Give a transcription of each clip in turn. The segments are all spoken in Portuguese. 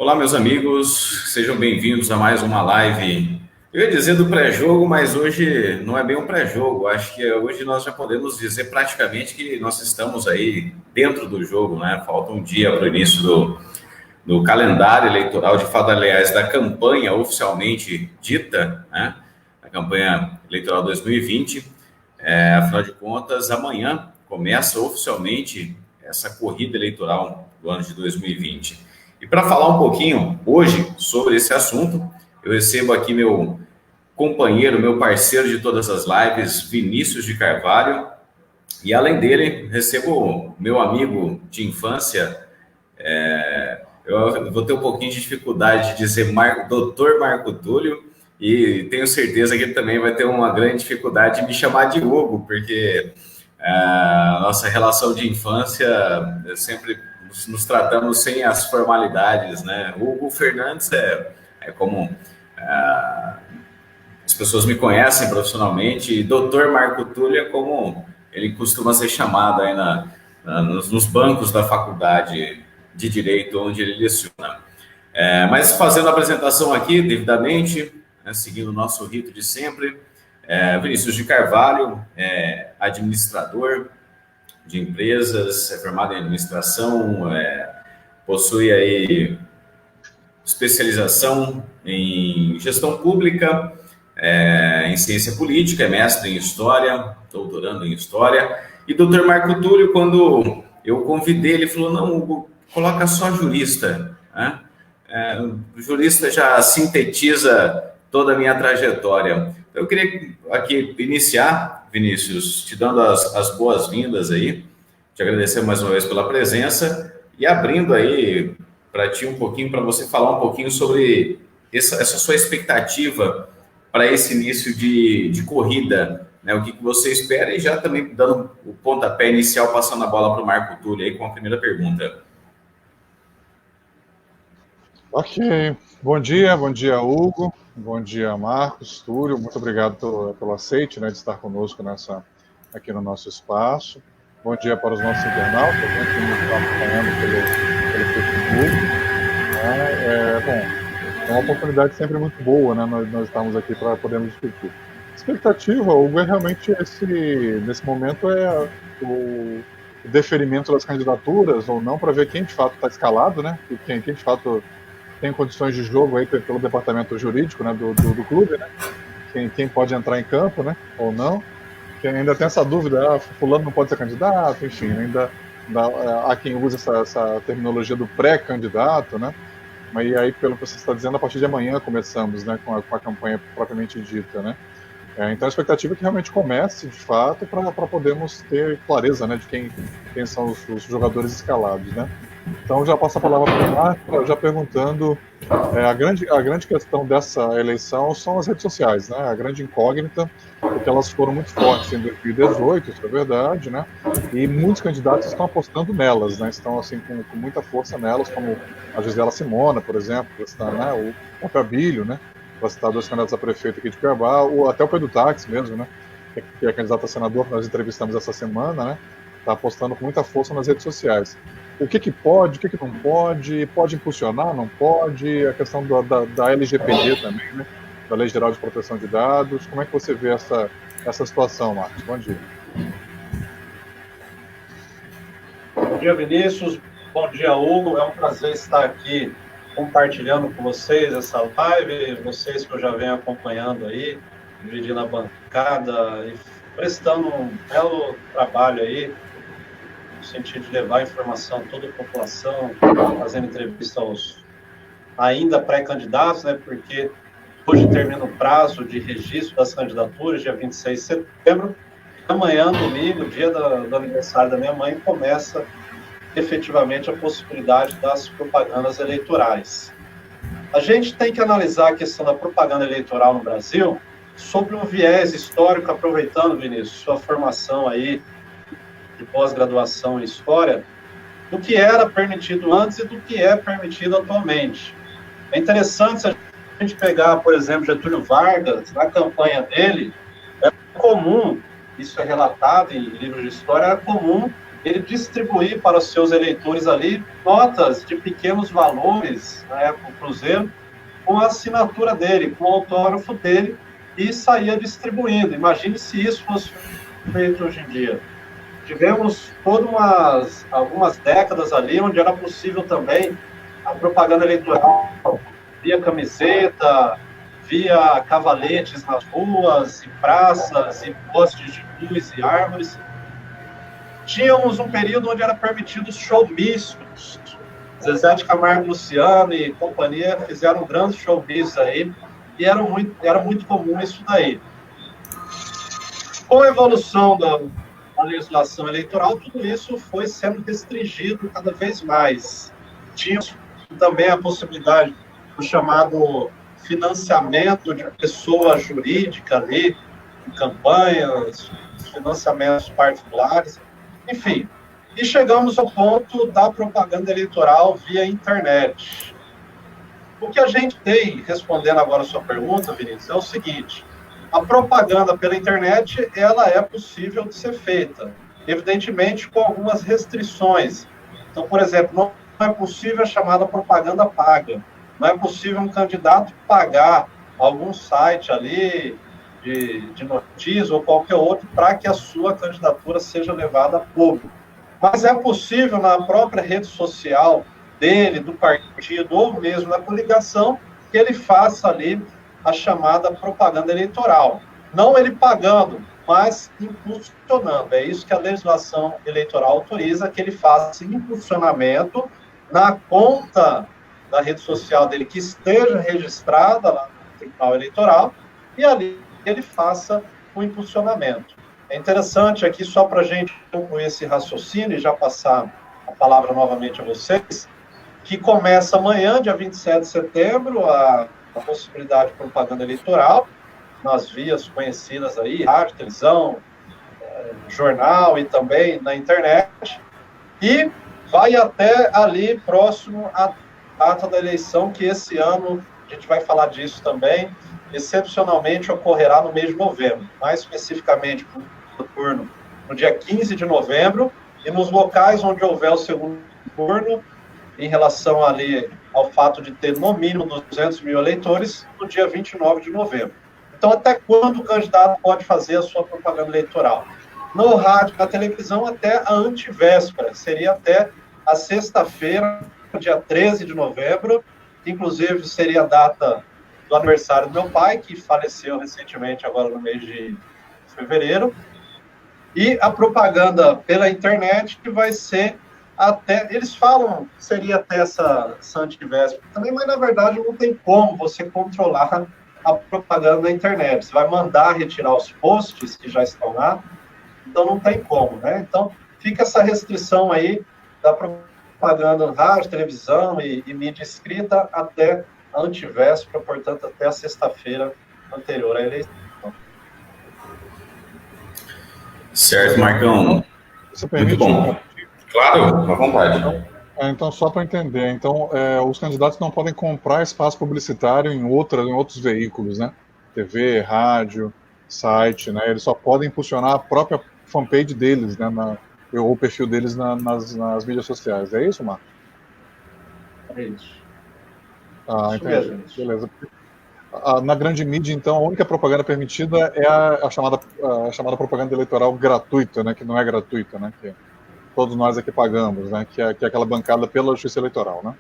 Olá, meus amigos, sejam bem-vindos a mais uma live. Eu ia dizer do pré-jogo, mas hoje não é bem um pré-jogo. Acho que hoje nós já podemos dizer praticamente que nós estamos aí dentro do jogo, né? Falta um dia para o início do calendário eleitoral, de fato, aliás, da campanha oficialmente dita, né? A campanha eleitoral 2020. Afinal de contas, amanhã começa oficialmente essa corrida eleitoral do ano de 2020. E para falar um pouquinho hoje sobre esse assunto, eu recebo aqui meu companheiro, meu parceiro de todas as lives, Vinícius de Carvalho, e além dele, recebo meu amigo de infância, eu vou ter um pouquinho de dificuldade de dizer Dr. Marco Túlio, e tenho certeza que ele também vai ter uma grande dificuldade de me chamar de Hugo, porque a nossa relação de infância sempre nos tratamos sem as formalidades, né? Hugo Fernandes é como as pessoas me conhecem profissionalmente, e Dr. Marco Túlio é como ele costuma ser chamado aí nos bancos da faculdade de Direito, onde ele leciona. Mas fazendo a apresentação aqui, devidamente, né, seguindo o nosso rito de sempre, Vinícius de Carvalho, administrador de empresas, é formado em administração, possui aí especialização em gestão pública, em ciência política, é mestre em história, doutorando em história. E doutor Marco Túlio, quando eu convidei, ele falou, não, Hugo, coloca só jurista, né? O jurista já sintetiza toda a minha trajetória. Eu queria aqui iniciar, Vinícius, te dando as boas-vindas aí, te agradecer mais uma vez pela presença e abrindo aí para ti um pouquinho, para você falar um pouquinho sobre essa sua expectativa para esse início de corrida, né? O que você espera, e já também dando o pontapé inicial, passando a bola para o Marco Túlio aí com a primeira pergunta. Ok, bom dia Hugo, bom dia Marcos, Túlio, muito obrigado pelo aceite, né, de estar conosco aqui no nosso espaço. Bom dia para os nossos internautas, né, que nos estão acompanhando pelo Facebook. Bom, é uma oportunidade sempre muito boa, né, nós estamos aqui para podermos discutir. A expectativa, Hugo, é realmente nesse momento o deferimento das candidaturas ou não, para ver quem de fato está escalado, né, e quem de fato tem condições de jogo aí pelo departamento jurídico, né, do clube, né, quem pode entrar em campo, né, ou não. Quem ainda tem essa dúvida, fulano não pode ser candidato, enfim, ainda há quem usa essa terminologia do pré-candidato, né, mas aí, pelo que você está dizendo, a partir de amanhã começamos, né, com a campanha propriamente dita, né. Então a expectativa é que realmente comece, de fato, para podermos ter clareza, né, de quem são os jogadores escalados, né. Então, já passo a palavra para o Marco, já perguntando, a grande questão dessa eleição são as redes sociais, né? A grande incógnita, porque elas foram muito fortes em 2018, isso é verdade, né? E muitos candidatos estão apostando nelas, né? Estão, assim, com muita força nelas, como a Gisela Simona, por exemplo, está, né? O próprio Abílio, né? Para citar dois candidatos a prefeito aqui de Cuiabá, ou até o Pedro Táxi mesmo, né? Que é candidato a senador, que nós entrevistamos essa semana, né? Está apostando com muita força nas redes sociais. O que pode, o que não pode impulsionar, não pode, a questão da LGPD também, né? Da Lei Geral de Proteção de Dados. Como é que você vê essa situação, Marcos? Bom dia. Bom dia, Vinícius. Bom dia, Hugo. É um prazer estar aqui compartilhando com vocês essa live, vocês que eu já venho acompanhando aí, dividindo a bancada e prestando um belo trabalho aí, no sentido de levar informação a toda a população, fazendo entrevista aos ainda pré-candidatos, né, porque hoje termina o prazo de registro das candidaturas, dia 26 de setembro, e amanhã, domingo, dia do aniversário da minha mãe, começa efetivamente a possibilidade das propagandas eleitorais. A gente tem que analisar a questão da propaganda eleitoral no Brasil sobre um viés histórico, aproveitando, Vinícius, sua formação aí de pós-graduação em História, do que era permitido antes e do que é permitido atualmente. É interessante se a gente pegar, por exemplo, Getúlio Vargas, na campanha dele, é comum, isso é relatado em livros de história, era comum ele distribuir para os seus eleitores ali notas de pequenos valores, na época o Cruzeiro, com a assinatura dele, com o autógrafo dele, e saía distribuindo. Imagine se isso fosse feito hoje em dia. Tivemos algumas décadas ali onde era possível também a propaganda eleitoral via camiseta, via cavaletes nas ruas, em praças, em postes de luz e árvores. Tínhamos um período onde era permitido os showmícios. Zezé de Camargo, Luciano e companhia fizeram grandes showmícios aí, e era muito comum isso daí. Com a evolução da legislação eleitoral, tudo isso foi sendo restringido cada vez mais. Tinha também a possibilidade do chamado financiamento de pessoa jurídica ali, de campanhas, financiamentos particulares, enfim. E chegamos ao ponto da propaganda eleitoral via internet. O que a gente tem, respondendo agora a sua pergunta, Vinícius, é o seguinte: a propaganda pela internet, ela é possível de ser feita, evidentemente com algumas restrições. Então, por exemplo, não é possível a chamada propaganda paga. Não é possível um candidato pagar algum site ali de notícias ou qualquer outro para que a sua candidatura seja levada a público. Mas é possível na própria rede social dele, do partido, ou mesmo na coligação, que ele faça ali a chamada propaganda eleitoral. Não ele pagando, mas impulsionando. É isso que a legislação eleitoral autoriza, que ele faça impulsionamento na conta da rede social dele, que esteja registrada lá no Tribunal Eleitoral, e ali ele faça o impulsionamento. É interessante aqui, só para a gente concluir esse raciocínio e já passar a palavra novamente a vocês, que começa amanhã, dia 27 de setembro, a possibilidade de propaganda eleitoral, nas vias conhecidas aí, rádio, televisão, jornal e também na internet, e vai até ali próximo à data da eleição, que esse ano, a gente vai falar disso também, excepcionalmente ocorrerá no mês de novembro, mais especificamente no turno no dia 15 de novembro, e nos locais onde houver o segundo turno, em relação ali ao fato de ter no mínimo 200 mil eleitores, no dia 29 de novembro. Então, até quando o candidato pode fazer a sua propaganda eleitoral? No rádio, na televisão, até a antivéspera, seria até a sexta-feira, dia 13 de novembro, inclusive seria a data do aniversário do meu pai, que faleceu recentemente, agora no mês de fevereiro, e a propaganda pela internet que vai ser até, eles falam que seria até essa antivéspera também, mas na verdade não tem como você controlar a propaganda na internet. Você vai mandar retirar os posts que já estão lá, então não tem como, né? Então fica essa restrição aí da propaganda no rádio, televisão e mídia escrita até a antivéspera, portanto até a sexta-feira anterior à eleição. Certo, Marcão. Você permite? Muito bom. Claro, à vontade. Então, só para entender, então, os candidatos não podem comprar espaço publicitário em outros veículos, né? TV, rádio, site, né? Eles só podem impulsionar a própria fanpage deles, né? Ou o perfil deles nas mídias sociais. É isso, Marcos? É isso. Entendi. Mesmo. Beleza. Na grande mídia, então, a única propaganda permitida é a chamada propaganda eleitoral gratuita, né? Que não é gratuita, né? Que todos nós aqui pagamos, né? Que é aquela bancada pela Justiça Eleitoral, né?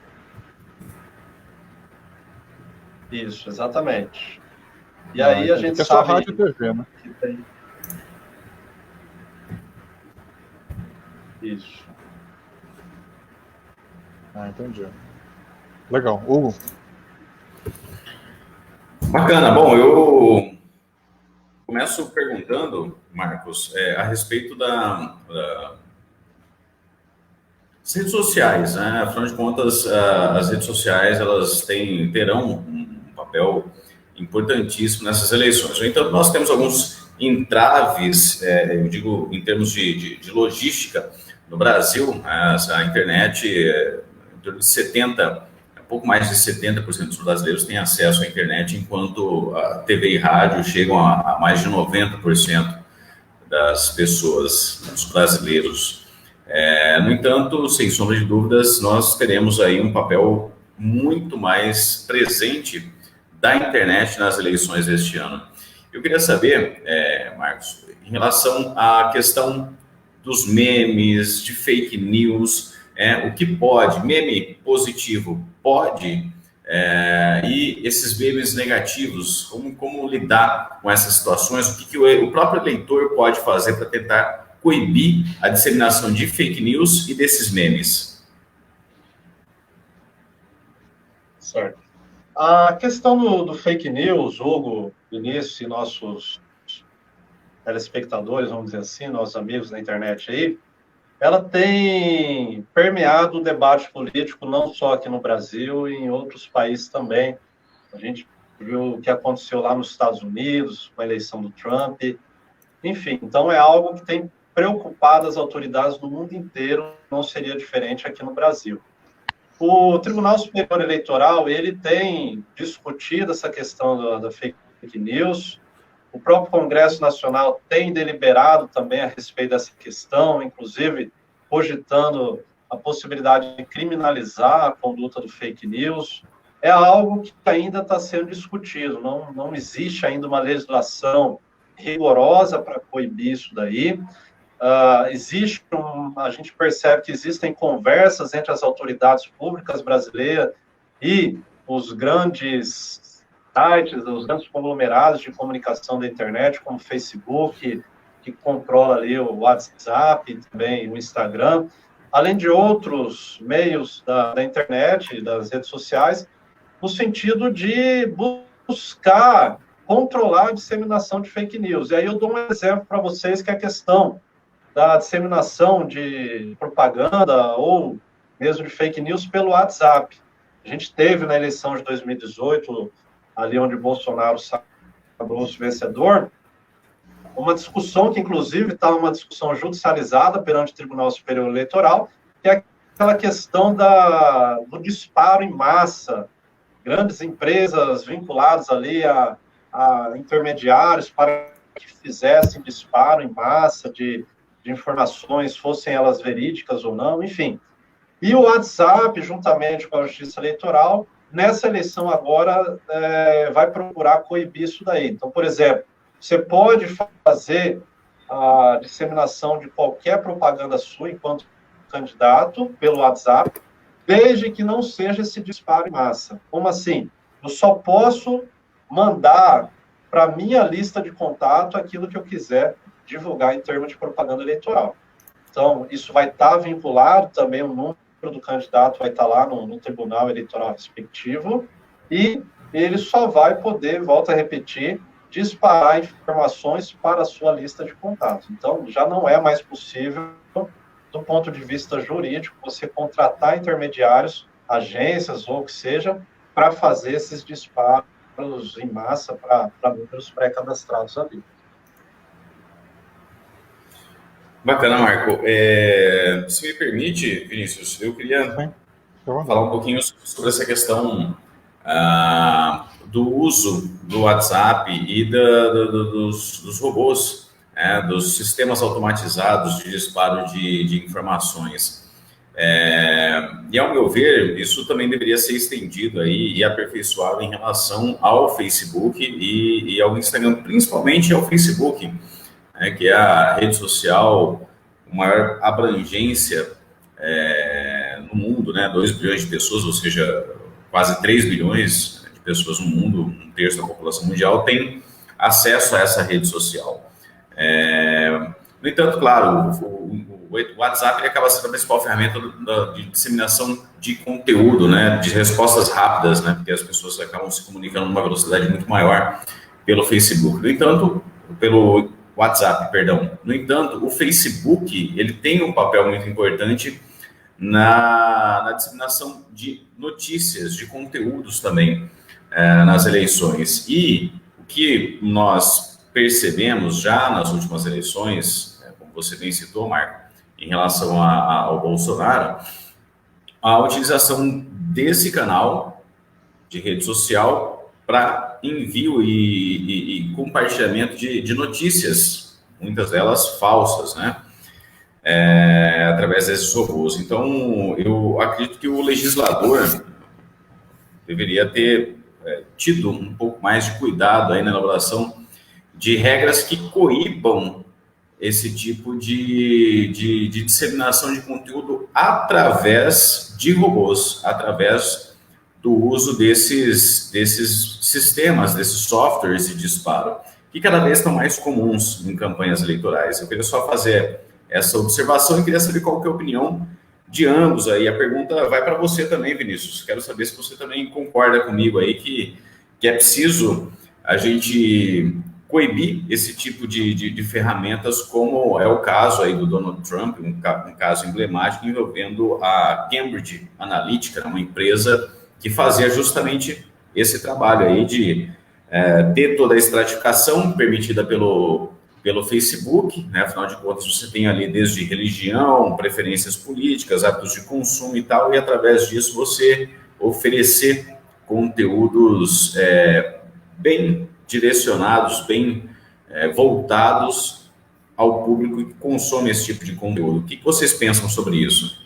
Isso, exatamente. E aí a gente que é sabe... só rádio e TV, né? Que tem... Isso. Entendi. Legal. Hugo? Bacana. Bom, eu começo perguntando, Marcos, a respeito das redes sociais, né? Afinal de contas, as redes sociais elas terão um papel importantíssimo nessas eleições. Então, nós temos alguns entraves, eu digo em termos de logística no Brasil. A internet, em torno de pouco mais de 70% dos brasileiros têm acesso à internet, enquanto a TV e rádio chegam a mais de 90% das pessoas, dos brasileiros. No entanto, sem sombra de dúvidas, nós teremos aí um papel muito mais presente da internet nas eleições deste ano. Eu queria saber, Marcos, em relação à questão dos memes, de fake news, o que pode, meme positivo pode, e esses memes negativos, como lidar com essas situações, o que o próprio eleitor pode fazer para tentar coibir a disseminação de fake news e desses memes? Certo. A questão do fake news, Hugo, Vinícius e nossos telespectadores, vamos dizer assim, nossos amigos na internet aí, ela tem permeado o debate político não só aqui no Brasil e em outros países também. A gente viu o que aconteceu lá nos Estados Unidos, com a eleição do Trump. Enfim, então é algo que tem preocupado as autoridades do mundo inteiro, não seria diferente aqui no Brasil. O Tribunal Superior Eleitoral, ele tem discutido essa questão da fake news. O próprio Congresso Nacional tem deliberado também a respeito dessa questão, inclusive cogitando a possibilidade de criminalizar a conduta do fake news. É algo que ainda está sendo discutido, não existe ainda uma legislação rigorosa para coibir isso daí. A gente percebe que existem conversas entre as autoridades públicas brasileiras e os grandes sites, os grandes conglomerados de comunicação da internet, como o Facebook, que controla ali o WhatsApp, também o Instagram, além de outros meios da internet, das redes sociais, no sentido de buscar controlar a disseminação de fake news. E aí eu dou um exemplo para vocês, que é a questão da disseminação de propaganda ou mesmo de fake news pelo WhatsApp. A gente teve na eleição de 2018, ali onde Bolsonaro sagrou-se vencedor, uma discussão que, inclusive, estava uma discussão judicializada perante o Tribunal Superior Eleitoral, que é aquela questão do disparo em massa. Grandes empresas vinculadas ali a intermediários para que fizessem disparo em massa de informações, fossem elas verídicas ou não, enfim. E o WhatsApp, juntamente com a Justiça Eleitoral, nessa eleição agora, vai procurar coibir isso daí. Então, por exemplo, você pode fazer a disseminação de qualquer propaganda sua enquanto candidato pelo WhatsApp, desde que não seja esse disparo em massa. Como assim? Eu só posso mandar para a minha lista de contato aquilo que eu quiser divulgar em termos de propaganda eleitoral. Então, isso vai estar vinculado também, o número do candidato vai estar lá no tribunal eleitoral respectivo, e ele só vai poder, volto a repetir, disparar informações para a sua lista de contatos. Então, já não é mais possível, do ponto de vista jurídico, você contratar intermediários, agências ou o que seja, para fazer esses disparos em massa para números pré-cadastrados ali. Bacana, Marco. Se me permite, Vinícius, eu queria falar um pouquinho sobre essa questão do uso do WhatsApp e dos robôs, dos sistemas automatizados de disparo de informações. E, ao meu ver, isso também deveria ser estendido aí e aperfeiçoado em relação ao Facebook e ao Instagram, principalmente ao Facebook, que é a rede social com maior abrangência no mundo, 2 bilhões de pessoas, ou seja, quase 3 bilhões de pessoas no mundo, um terço da população mundial tem acesso a essa rede social. No entanto, claro, o WhatsApp ele acaba sendo a principal ferramenta de disseminação de conteúdo, de respostas rápidas, porque as pessoas acabam se comunicando numa velocidade muito maior pelo Facebook. No entanto, pelo WhatsApp, perdão. No entanto, o Facebook ele tem um papel muito importante na disseminação de notícias, de conteúdos também nas eleições. E o que nós percebemos já nas últimas eleições, como você bem citou, Marco, em relação ao Bolsonaro, a utilização desse canal de rede social para envio e compartilhamento de notícias, muitas delas falsas, através desses robôs. Então, eu acredito que o legislador deveria ter tido um pouco mais de cuidado aí na elaboração de regras que coíbam esse tipo de disseminação de conteúdo através de robôs, através do uso desses sistemas, desses softwares de disparo, que cada vez estão mais comuns em campanhas eleitorais. Eu queria só fazer essa observação e queria saber qual que é a opinião de ambos aí. A pergunta vai para você também, Vinícius. Quero saber se você também concorda comigo aí que é preciso a gente coibir esse tipo de ferramentas, como é o caso aí do Donald Trump, um caso emblemático envolvendo a Cambridge Analytica, uma empresa que fazia justamente esse trabalho aí de ter toda a estratificação permitida pelo Facebook, né? Afinal de contas você tem ali desde religião, preferências políticas, hábitos de consumo e tal, e através disso você oferecer conteúdos bem direcionados, bem voltados ao público que consome esse tipo de conteúdo. O que vocês pensam sobre isso?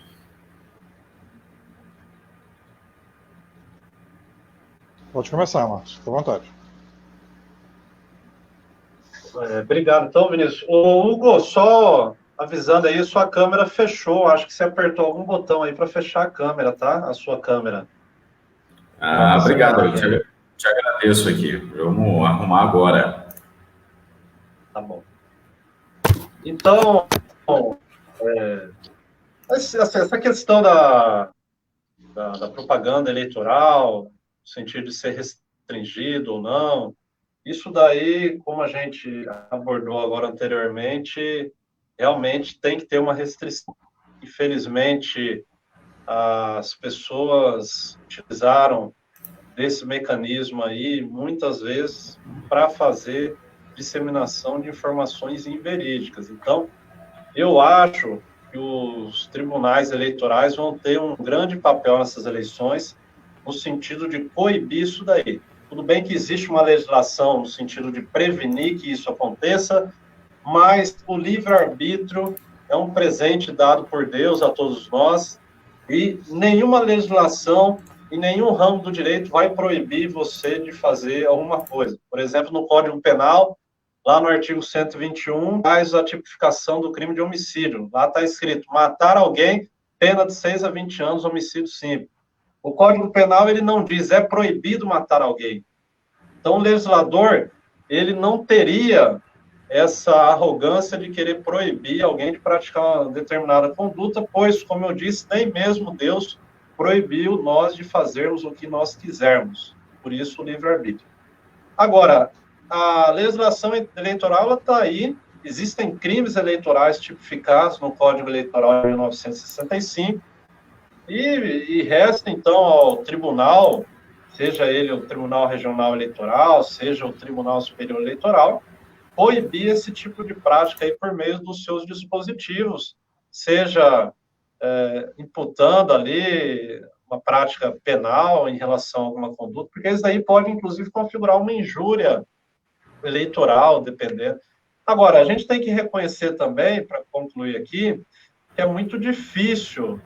Pode começar, Marcos. Fique à vontade. Obrigado, então, Vinícius. Ô, Hugo, só avisando aí, sua câmera fechou. Acho que você apertou algum botão aí para fechar a câmera, tá? A sua câmera. Obrigado, eu te agradeço aqui. Vamos arrumar agora. Tá bom. Então, essa questão da propaganda eleitoral, no sentido de ser restringido ou não, isso daí, como a gente abordou agora anteriormente, realmente tem que ter uma restrição. Infelizmente, as pessoas utilizaram desse mecanismo aí, muitas vezes, para fazer disseminação de informações inverídicas. Então, eu acho que os tribunais eleitorais vão ter um grande papel nessas eleições, no sentido de coibir isso daí. Tudo bem que existe uma legislação no sentido de prevenir que isso aconteça, mas o livre-arbítrio é um presente dado por Deus a todos nós, e nenhuma legislação em nenhum ramo do direito vai proibir você de fazer alguma coisa. Por exemplo, no Código Penal, lá no artigo 121, faz a tipificação do crime de homicídio. Lá está escrito, matar alguém, pena de 6 a 20 anos, homicídio simples. O Código Penal, ele não diz, é proibido matar alguém. Então, o legislador, ele não teria essa arrogância de querer proibir alguém de praticar uma determinada conduta, pois, como eu disse, nem mesmo Deus proibiu nós de fazermos o que nós quisermos. Por isso, o livre-arbítrio. Agora, a legislação eleitoral está aí, existem crimes eleitorais tipificados no Código Eleitoral de 1965, e resta, então, ao tribunal, seja ele o Tribunal Regional Eleitoral, seja o Tribunal Superior Eleitoral, proibir esse tipo de prática aí por meio dos seus dispositivos, seja imputando ali uma prática penal em relação a alguma conduta, porque isso daí pode, inclusive, configurar uma injúria eleitoral, dependendo. Agora, a gente tem que reconhecer também, para concluir aqui, que é muito difícil,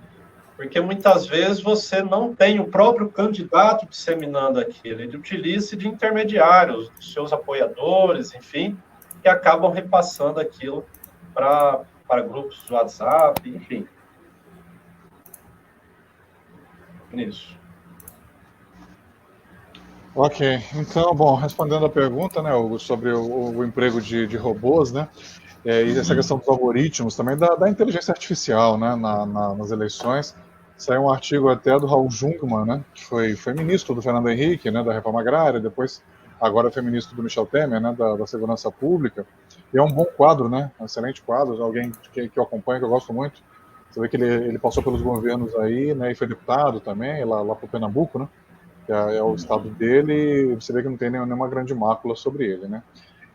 porque muitas vezes você não tem o próprio candidato disseminando aquilo, ele utiliza de intermediários, dos seus apoiadores, enfim, que acabam repassando aquilo para grupos do WhatsApp, enfim. Isso. Ok, então, bom, respondendo a pergunta, né, Hugo, sobre o emprego de robôs, né, e essa questão dos algoritmos, também da inteligência artificial, né, nas eleições, saiu um artigo até do Raul Jungmann, né, que foi ministro do Fernando Henrique, né, da Reforma Agrária, depois, agora foi ministro do Michel Temer, né, da Segurança Pública, e é um bom quadro, né, um excelente quadro, alguém que eu acompanho, que eu gosto muito. Você vê que ele passou pelos governos aí, né, e foi deputado também, lá para o Pernambuco, né, que é o estado dele, e você vê que não tem nenhuma grande mácula sobre ele, né.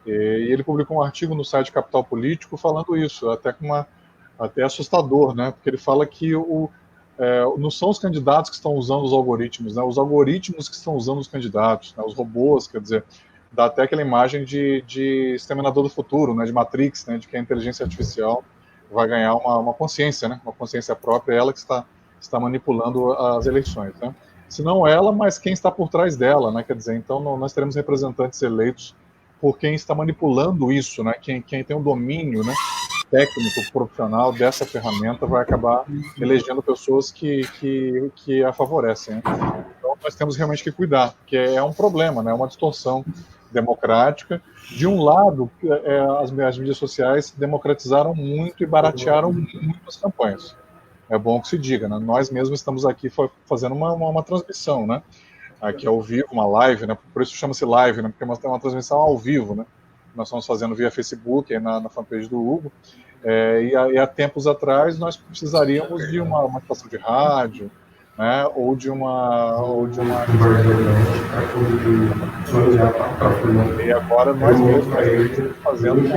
E ele publicou um artigo no site Capital Político falando isso, até assustador, né, porque ele fala que não são os candidatos que estão usando os algoritmos, né, os algoritmos que estão usando os candidatos, né, os robôs, quer dizer, dá até aquela imagem de Exterminador do Futuro, né, de Matrix, né, de que a inteligência artificial vai ganhar uma consciência, né? Uma consciência própria, ela que está manipulando as eleições, né? Se não ela, mas quem está por trás dela, né? Quer dizer, então nós teremos representantes eleitos por quem está manipulando isso, né? Quem tem o domínio, né, técnico, profissional dessa ferramenta vai acabar elegendo pessoas que a favorecem, né? Então nós temos realmente que cuidar, porque é um problema, né? Uma distorção democrática. De um lado, as mídias sociais democratizaram muito e baratearam muito as campanhas. É bom que se diga, né? Nós mesmos estamos aqui fazendo uma transmissão, né? Aqui ao vivo, uma live, né? Por isso chama-se live, né? Porque é uma transmissão ao vivo, né? Nós estamos fazendo via Facebook, aí na fanpage do Hugo. E há tempos atrás nós precisaríamos de uma estação de rádio, né? Ou de uma e agora nós mesmos estamos fazendo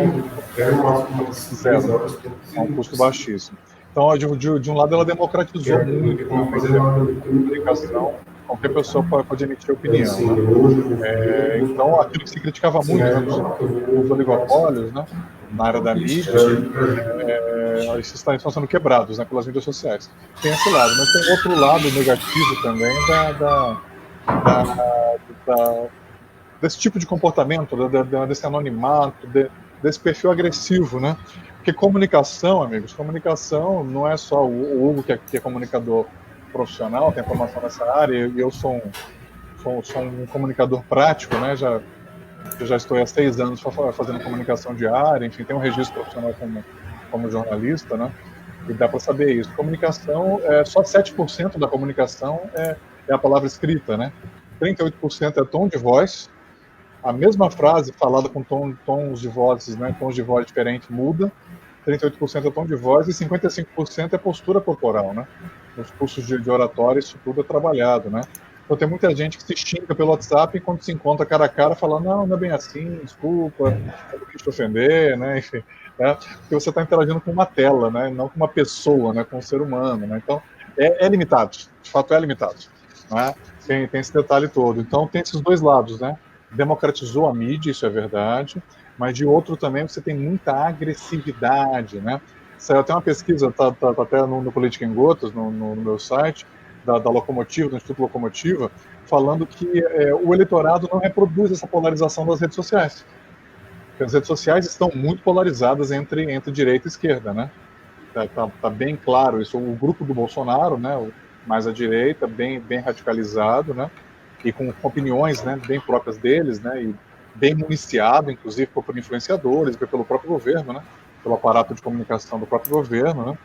com um custo baixíssimo. Então, de um lado, ela democratizou muito a comunicação, qualquer pessoa pode emitir opinião, né? Então, aquilo que se criticava muito, né, os oligopólios, né, na área da mídia, esses estão sendo quebrados, né, pelas mídias sociais. Tem esse lado, mas tem outro lado negativo também desse tipo de comportamento, desse anonimato, desse perfil agressivo, né? Porque comunicação, amigos, comunicação não é só o Hugo, que é comunicador profissional, tem formação nessa área, e eu sou um comunicador prático, né? Já estou há 6 anos fazendo comunicação diária, enfim, tenho um registro profissional como jornalista, né? E dá para saber isso. Comunicação, só 7% da comunicação é a palavra escrita, né? 38% é tom de voz. A mesma frase falada com tons de vozes, né? Tons de voz diferentes muda. 38% é tom de voz e 55% é postura corporal, né? Nos cursos de oratória, isso tudo é trabalhado, né? Então tem muita gente que se xinga pelo WhatsApp e quando se encontra cara a cara fala, não é bem assim, desculpa, eu não quis te ofender, né? Enfim, porque você está interagindo com uma tela, né? Não com uma pessoa, né? Com um ser humano, né? Então é limitado, de fato é limitado, né? Tem esse detalhe todo. Então tem esses dois lados, né? Democratizou a mídia, isso é verdade, mas de outro também você tem muita agressividade, né? Saiu até uma pesquisa, tá até no Política em Gotas, no meu site, da Locomotiva, do Instituto Locomotiva, falando que o eleitorado não reproduz essa polarização das redes sociais. Porque as redes sociais estão muito polarizadas entre direita e esquerda, né? Tá bem claro isso. O grupo do Bolsonaro, né, mais à direita, bem radicalizado, né? E com opiniões, né, bem próprias deles, né, e bem municiado, inclusive por influenciadores, pelo próprio governo, né, pelo aparato de comunicação do próprio governo, né.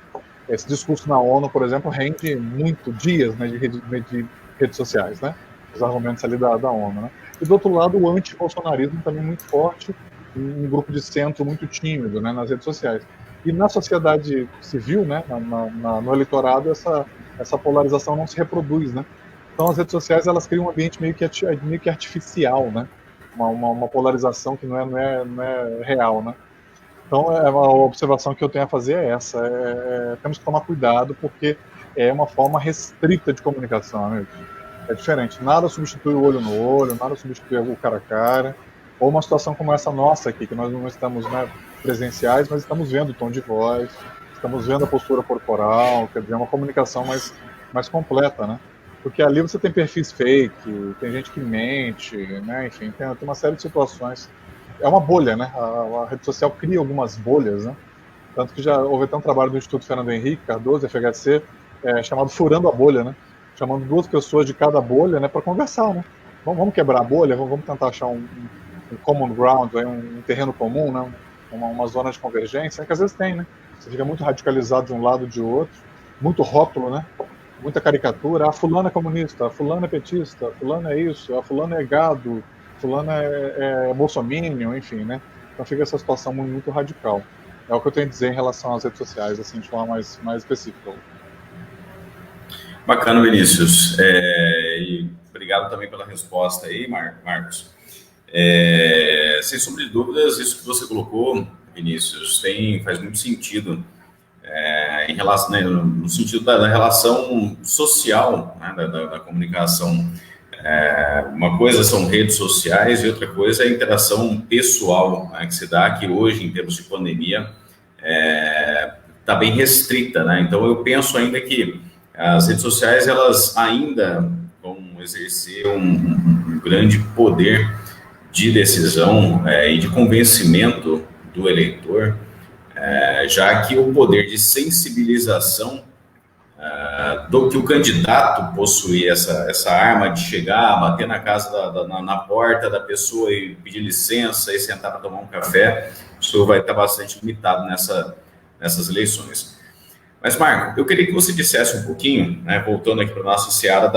Esse discurso na ONU, por exemplo, rende muito dias, né, de redes sociais, né, os argumentos ali da ONU, né. E do outro lado, o anti-bolsonarismo também muito forte, um grupo de centro muito tímido, né, nas redes sociais. E na sociedade civil, né, no eleitorado, essa polarização não se reproduz, né. Então as redes sociais elas criam um ambiente meio que artificial, né? Uma polarização que não é real, né? Então uma observação que eu tenho a fazer é essa: temos que tomar cuidado porque é uma forma restrita de comunicação, amigos. É diferente. Nada substitui o olho no olho, nada substitui o cara a cara. Ou uma situação como essa nossa aqui, que nós não estamos, né, presenciais, mas estamos vendo o tom de voz, estamos vendo a postura corporal, quer dizer, uma comunicação mais completa, né? Porque ali você tem perfis fake, tem gente que mente, né? Enfim, tem uma série de situações. É uma bolha, né? A rede social cria algumas bolhas, né? Tanto que já houve até um trabalho do Instituto Fernando Henrique Cardoso, FHC, chamado Furando a Bolha, né? Chamando 2 pessoas de cada bolha, né, para conversar, né? Vamos quebrar a bolha, vamos tentar achar um common ground, um terreno comum, né? Uma zona de convergência, que às vezes tem, né? Você fica muito radicalizado de um lado ou de outro, muito rótulo, né? Muita caricatura, a fulana é comunista, a fulana é petista, a fulana é isso, a fulana é gado, a fulana é bolsominion, enfim, né? Então fica essa situação muito radical. É o que eu tenho a dizer em relação às redes sociais, assim, de forma mais específica. Bacana, Vinícius. E obrigado também pela resposta aí, Marcos. Sem sombra de dúvidas, isso que você colocou, Vinícius, faz muito sentido. Em relação, né, no sentido da relação social, né, da comunicação. Uma coisa são redes sociais e outra coisa é a interação pessoal, né, que se dá aqui hoje, em termos de pandemia, tá bem restrita, né? Então eu penso ainda que as redes sociais elas ainda vão exercer um grande poder de decisão e de convencimento do eleitor, já que o poder de sensibilização do que o candidato possui essa arma de chegar, bater na casa, na porta da pessoa e pedir licença e sentar para tomar um café, isso vai estar bastante limitado nessas eleições. Mas, Marco, eu queria que você dissesse um pouquinho, né, voltando aqui para a nossa seara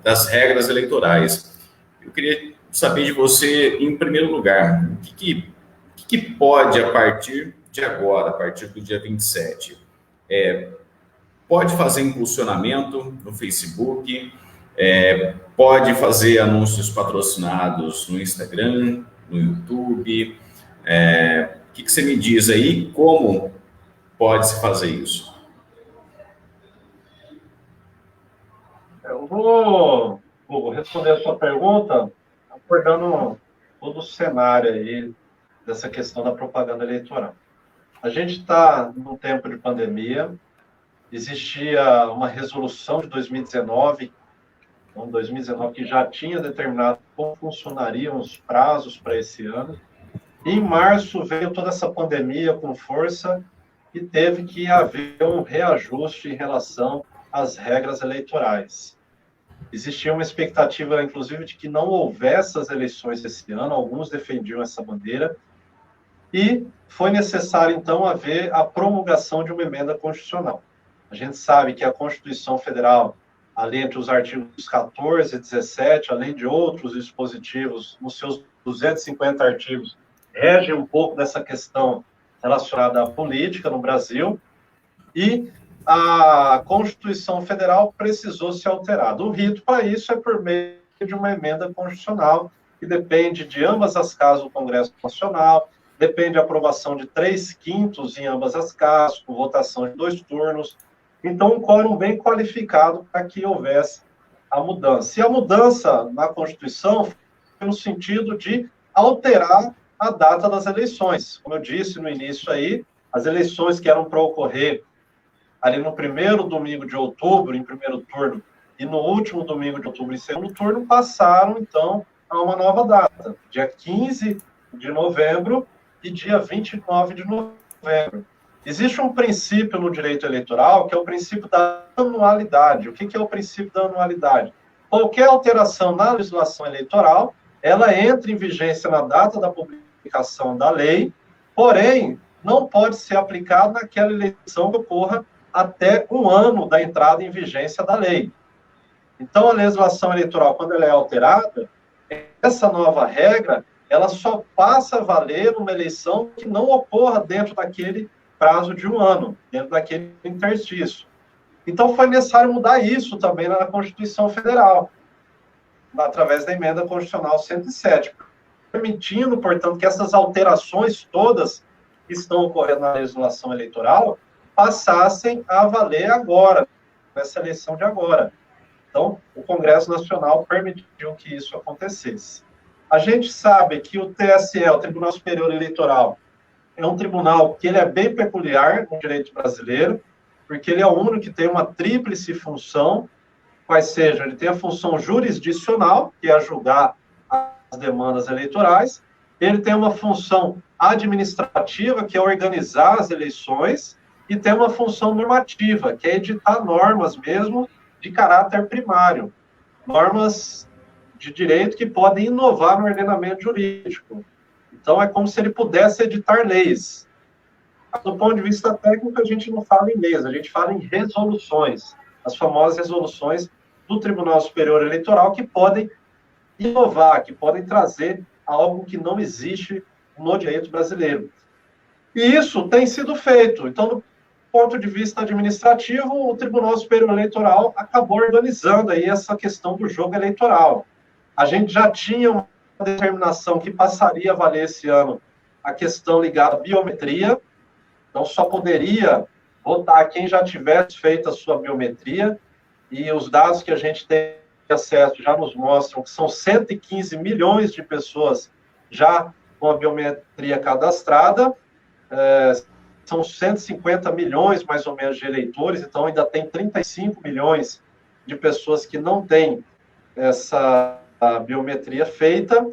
das regras eleitorais. Eu queria saber de você, em primeiro lugar, o que pode, a partir de agora, a partir do dia 27, pode fazer impulsionamento no Facebook, pode fazer anúncios patrocinados no Instagram, no YouTube. O que você me diz aí? Como pode-se fazer isso? Eu vou responder a sua pergunta abordando todo o cenário aí dessa questão da propaganda eleitoral. A gente está num tempo de pandemia. Existia uma resolução de 2019, que já tinha determinado como funcionariam os prazos para esse ano. E em março veio toda essa pandemia com força e teve que haver um reajuste em relação às regras eleitorais. Existia uma expectativa, inclusive, de que não houvesse as eleições esse ano, alguns defendiam essa bandeira, e foi necessário, então, haver a promulgação de uma emenda constitucional. A gente sabe que a Constituição Federal, além entre os artigos 14 e 17, além de outros dispositivos, nos seus 250 artigos, rege um pouco dessa questão relacionada à política no Brasil, e a Constituição Federal precisou ser alterada. O rito para isso é por meio de uma emenda constitucional, que depende de ambas as casas do Congresso Nacional, depende da aprovação de 3/5 em ambas as casas, com votação de 2 turnos. Então, um quórum bem qualificado para que houvesse a mudança. E a mudança na Constituição foi no sentido de alterar a data das eleições. Como eu disse no início aí, as eleições que eram para ocorrer ali no primeiro domingo de outubro, em primeiro turno, e no último domingo de outubro, em segundo turno, passaram, então, a uma nova data, dia 15 de novembro e dia 29 de novembro. Existe um princípio no direito eleitoral, que é o princípio da anualidade. O que é o princípio da anualidade? Qualquer alteração na legislação eleitoral, ela entra em vigência na data da publicação da lei, porém, não pode ser aplicada naquela eleição que ocorra até 1 ano da entrada em vigência da lei. Então, a legislação eleitoral, quando ela é alterada, essa nova regra, ela só passa a valer numa eleição que não ocorra dentro daquele prazo de 1 ano, dentro daquele interstício. Então, foi necessário mudar isso também na Constituição Federal, através da Emenda Constitucional 107, permitindo, portanto, que essas alterações todas que estão ocorrendo na legislação eleitoral passassem a valer agora, nessa eleição de agora. Então, o Congresso Nacional permitiu que isso acontecesse. A gente sabe que o TSE, o Tribunal Superior Eleitoral, é um tribunal que ele é bem peculiar no direito brasileiro, porque ele é o único que tem uma tríplice função, quais seja, ele tem a função jurisdicional, que é a julgar as demandas eleitorais, ele tem uma função administrativa, que é organizar as eleições, e tem uma função normativa, que é editar normas mesmo de caráter primário, normas de direito que podem inovar no ordenamento jurídico. Então, é como se ele pudesse editar leis. Do ponto de vista técnico, a gente não fala em leis, a gente fala em resoluções, as famosas resoluções do Tribunal Superior Eleitoral, que podem inovar, que podem trazer algo que não existe no direito brasileiro. E isso tem sido feito. Então, do ponto de vista administrativo, o Tribunal Superior Eleitoral acabou organizando aí essa questão do jogo eleitoral. A gente já tinha uma determinação que passaria a valer esse ano a questão ligada à biometria, então só poderia votar quem já tivesse feito a sua biometria, e os dados que a gente tem acesso já nos mostram que são 115 milhões de pessoas já com a biometria cadastrada, são 150 milhões, mais ou menos, de eleitores, então ainda tem 35 milhões de pessoas que não têm essa biometria feita,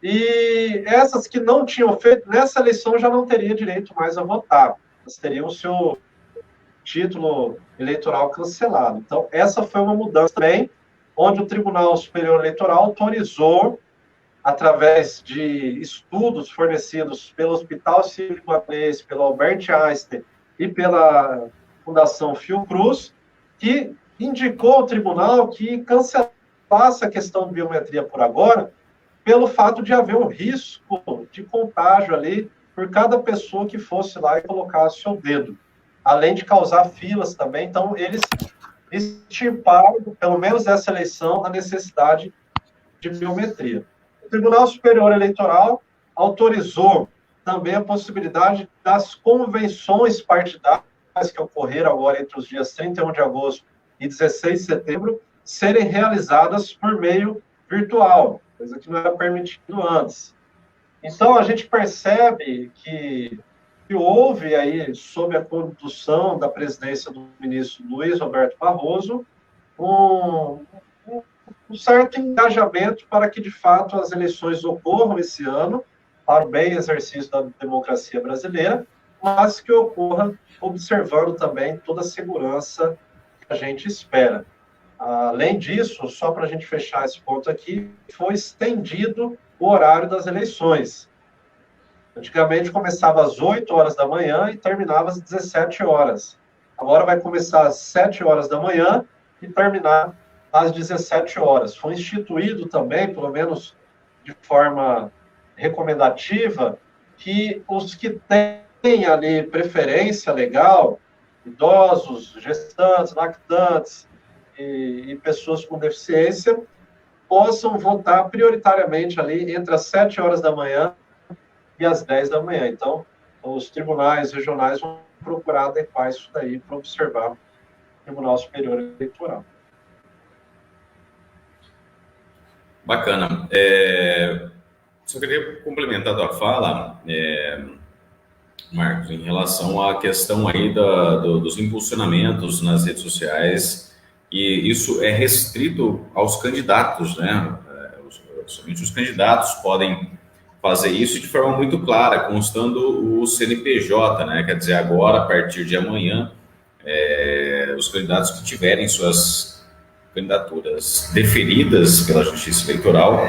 e essas que não tinham feito, nessa eleição já não teria direito mais a votar, elas teriam o seu título eleitoral cancelado. Então, essa foi uma mudança também, onde o Tribunal Superior Eleitoral autorizou, através de estudos fornecidos pelo Hospital Sírio-Libanês, pelo Albert Einstein e pela Fundação Fiocruz, que indicou ao tribunal que cancelasse a questão de biometria por agora, pelo fato de haver um risco de contágio ali por cada pessoa que fosse lá e colocasse o dedo, além de causar filas também. Então, eles extirparam, pelo menos nessa eleição, a necessidade de biometria. O Tribunal Superior Eleitoral autorizou também a possibilidade das convenções partidárias que ocorreram agora entre os dias 31 de agosto e 16 de setembro serem realizadas por meio virtual, coisa que não era permitido antes. Então, a gente percebe que houve aí, sob a condução da presidência do ministro Luiz Roberto Barroso, um certo engajamento para que, de fato, as eleições ocorram esse ano, para o bem exercício da democracia brasileira, mas que ocorra observando também toda a segurança que a gente espera. Além disso, só para a gente fechar esse ponto aqui, foi estendido o horário das eleições. Antigamente começava às 8 horas da manhã e terminava às 17 horas. Agora vai começar às 7 horas da manhã e terminar às 17 horas. Foi instituído também, pelo menos de forma recomendativa, que os que têm ali preferência legal, idosos, gestantes, lactantes e pessoas com deficiência, possam votar prioritariamente ali entre as 7 horas da manhã e às 10 da manhã. Então, os tribunais regionais vão procurar adequar isso daí para observar o Tribunal Superior Eleitoral. Bacana. Só queria complementar a tua fala, Marcos, em relação à questão aí dos impulsionamentos nas redes sociais, e isso é restrito aos candidatos, né? Somente os candidatos podem fazer isso de forma muito clara, constando o CNPJ, né? Quer dizer, agora, a partir de amanhã, os candidatos que tiverem suas candidaturas deferidas pela Justiça Eleitoral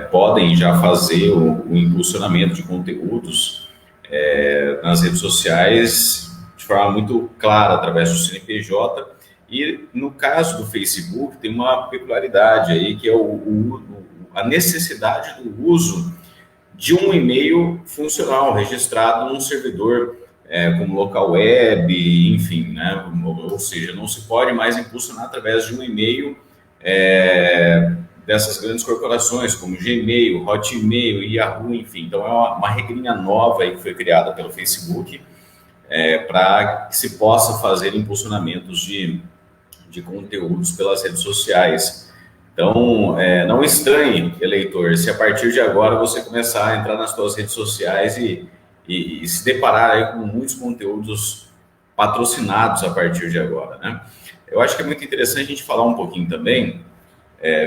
podem já fazer o impulsionamento de conteúdos nas redes sociais de forma muito clara, através do CNPJ. E no caso do Facebook, tem uma peculiaridade aí, que é a necessidade do uso de um e-mail funcional, registrado num servidor como local web, enfim, né? Ou seja, não se pode mais impulsionar através de um e-mail dessas grandes corporações, como Gmail, Hotmail, Yahoo, enfim. Então, é uma regrinha nova aí que foi criada pelo Facebook para que se possa fazer impulsionamentos de conteúdos pelas redes sociais. Então, não estranhe, eleitor, se a partir de agora você começar a entrar nas suas redes sociais e se deparar aí com muitos conteúdos patrocinados a partir de agora, né? Eu acho que é muito interessante a gente falar um pouquinho também,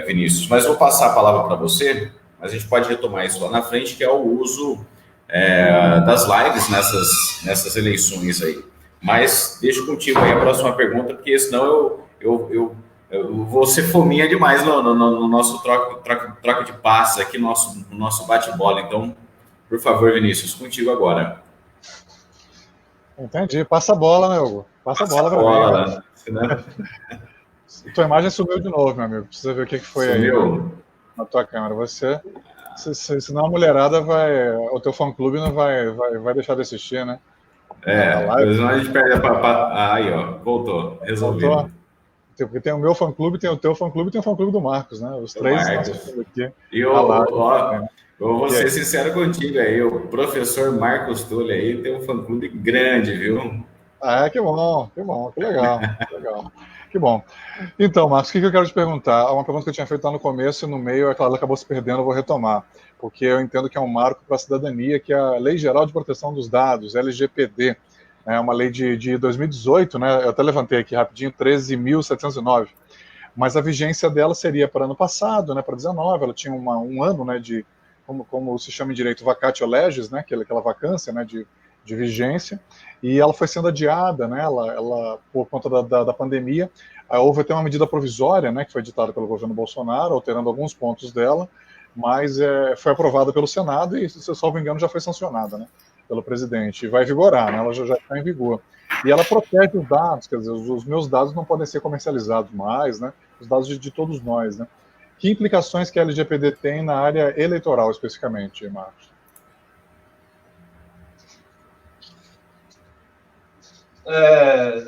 Vinícius, mas vou passar a palavra para você, mas a gente pode retomar isso lá na frente, que é o uso das lives nessas eleições aí. Mas deixo contigo aí a próxima pergunta, porque senão eu vou ser fominha demais no nosso troca de passes aqui, no nosso bate-bola. Então, por favor, Vinícius, contigo agora. Entendi. Passa a bola, né, Hugo? Passa a bola para mim. Né? Tua imagem sumiu de novo, meu amigo. Precisa ver o que foi sumiu aí na tua câmera. Senão a mulherada o teu fã-clube não vai deixar de assistir, né? Senão a gente perde a aí, ó, voltou, resolvido. Voltou? Porque tem o meu fã-clube, tem o teu fã-clube e tem o fã-clube do Marcos, né? Os três estão aqui. E eu vou ser sincero contigo aí, o professor Marcos Tulli aí tem um fã-clube grande, viu? Que bom, que legal, que bom. Então, Marcos, o que eu quero te perguntar? Uma pergunta que eu tinha feito lá no começo e no meio, ela acabou se perdendo, eu vou retomar, porque eu entendo que é um marco para a cidadania, que é a Lei Geral de Proteção dos Dados, LGPD. É uma lei de 2018, né? Eu até levantei aqui rapidinho, 13.709. Mas a vigência dela seria para ano passado, né, para 19. Ela tinha um ano, né, de como se chama em direito vacatio legis, né, aquela vacância, né, de vigência. E ela foi sendo adiada, né, ela por conta da pandemia. Houve até uma medida provisória, né, que foi editada pelo governo Bolsonaro, alterando alguns pontos dela, mas foi aprovada pelo Senado e, se eu salvo engano, já foi sancionada, né, pelo presidente. E vai vigorar, né, ela já está em vigor. E ela protege os dados, quer dizer, os meus dados não podem ser comercializados mais, né, os dados de todos nós, né. Que implicações que a LGPD tem na área eleitoral, especificamente, Marcos?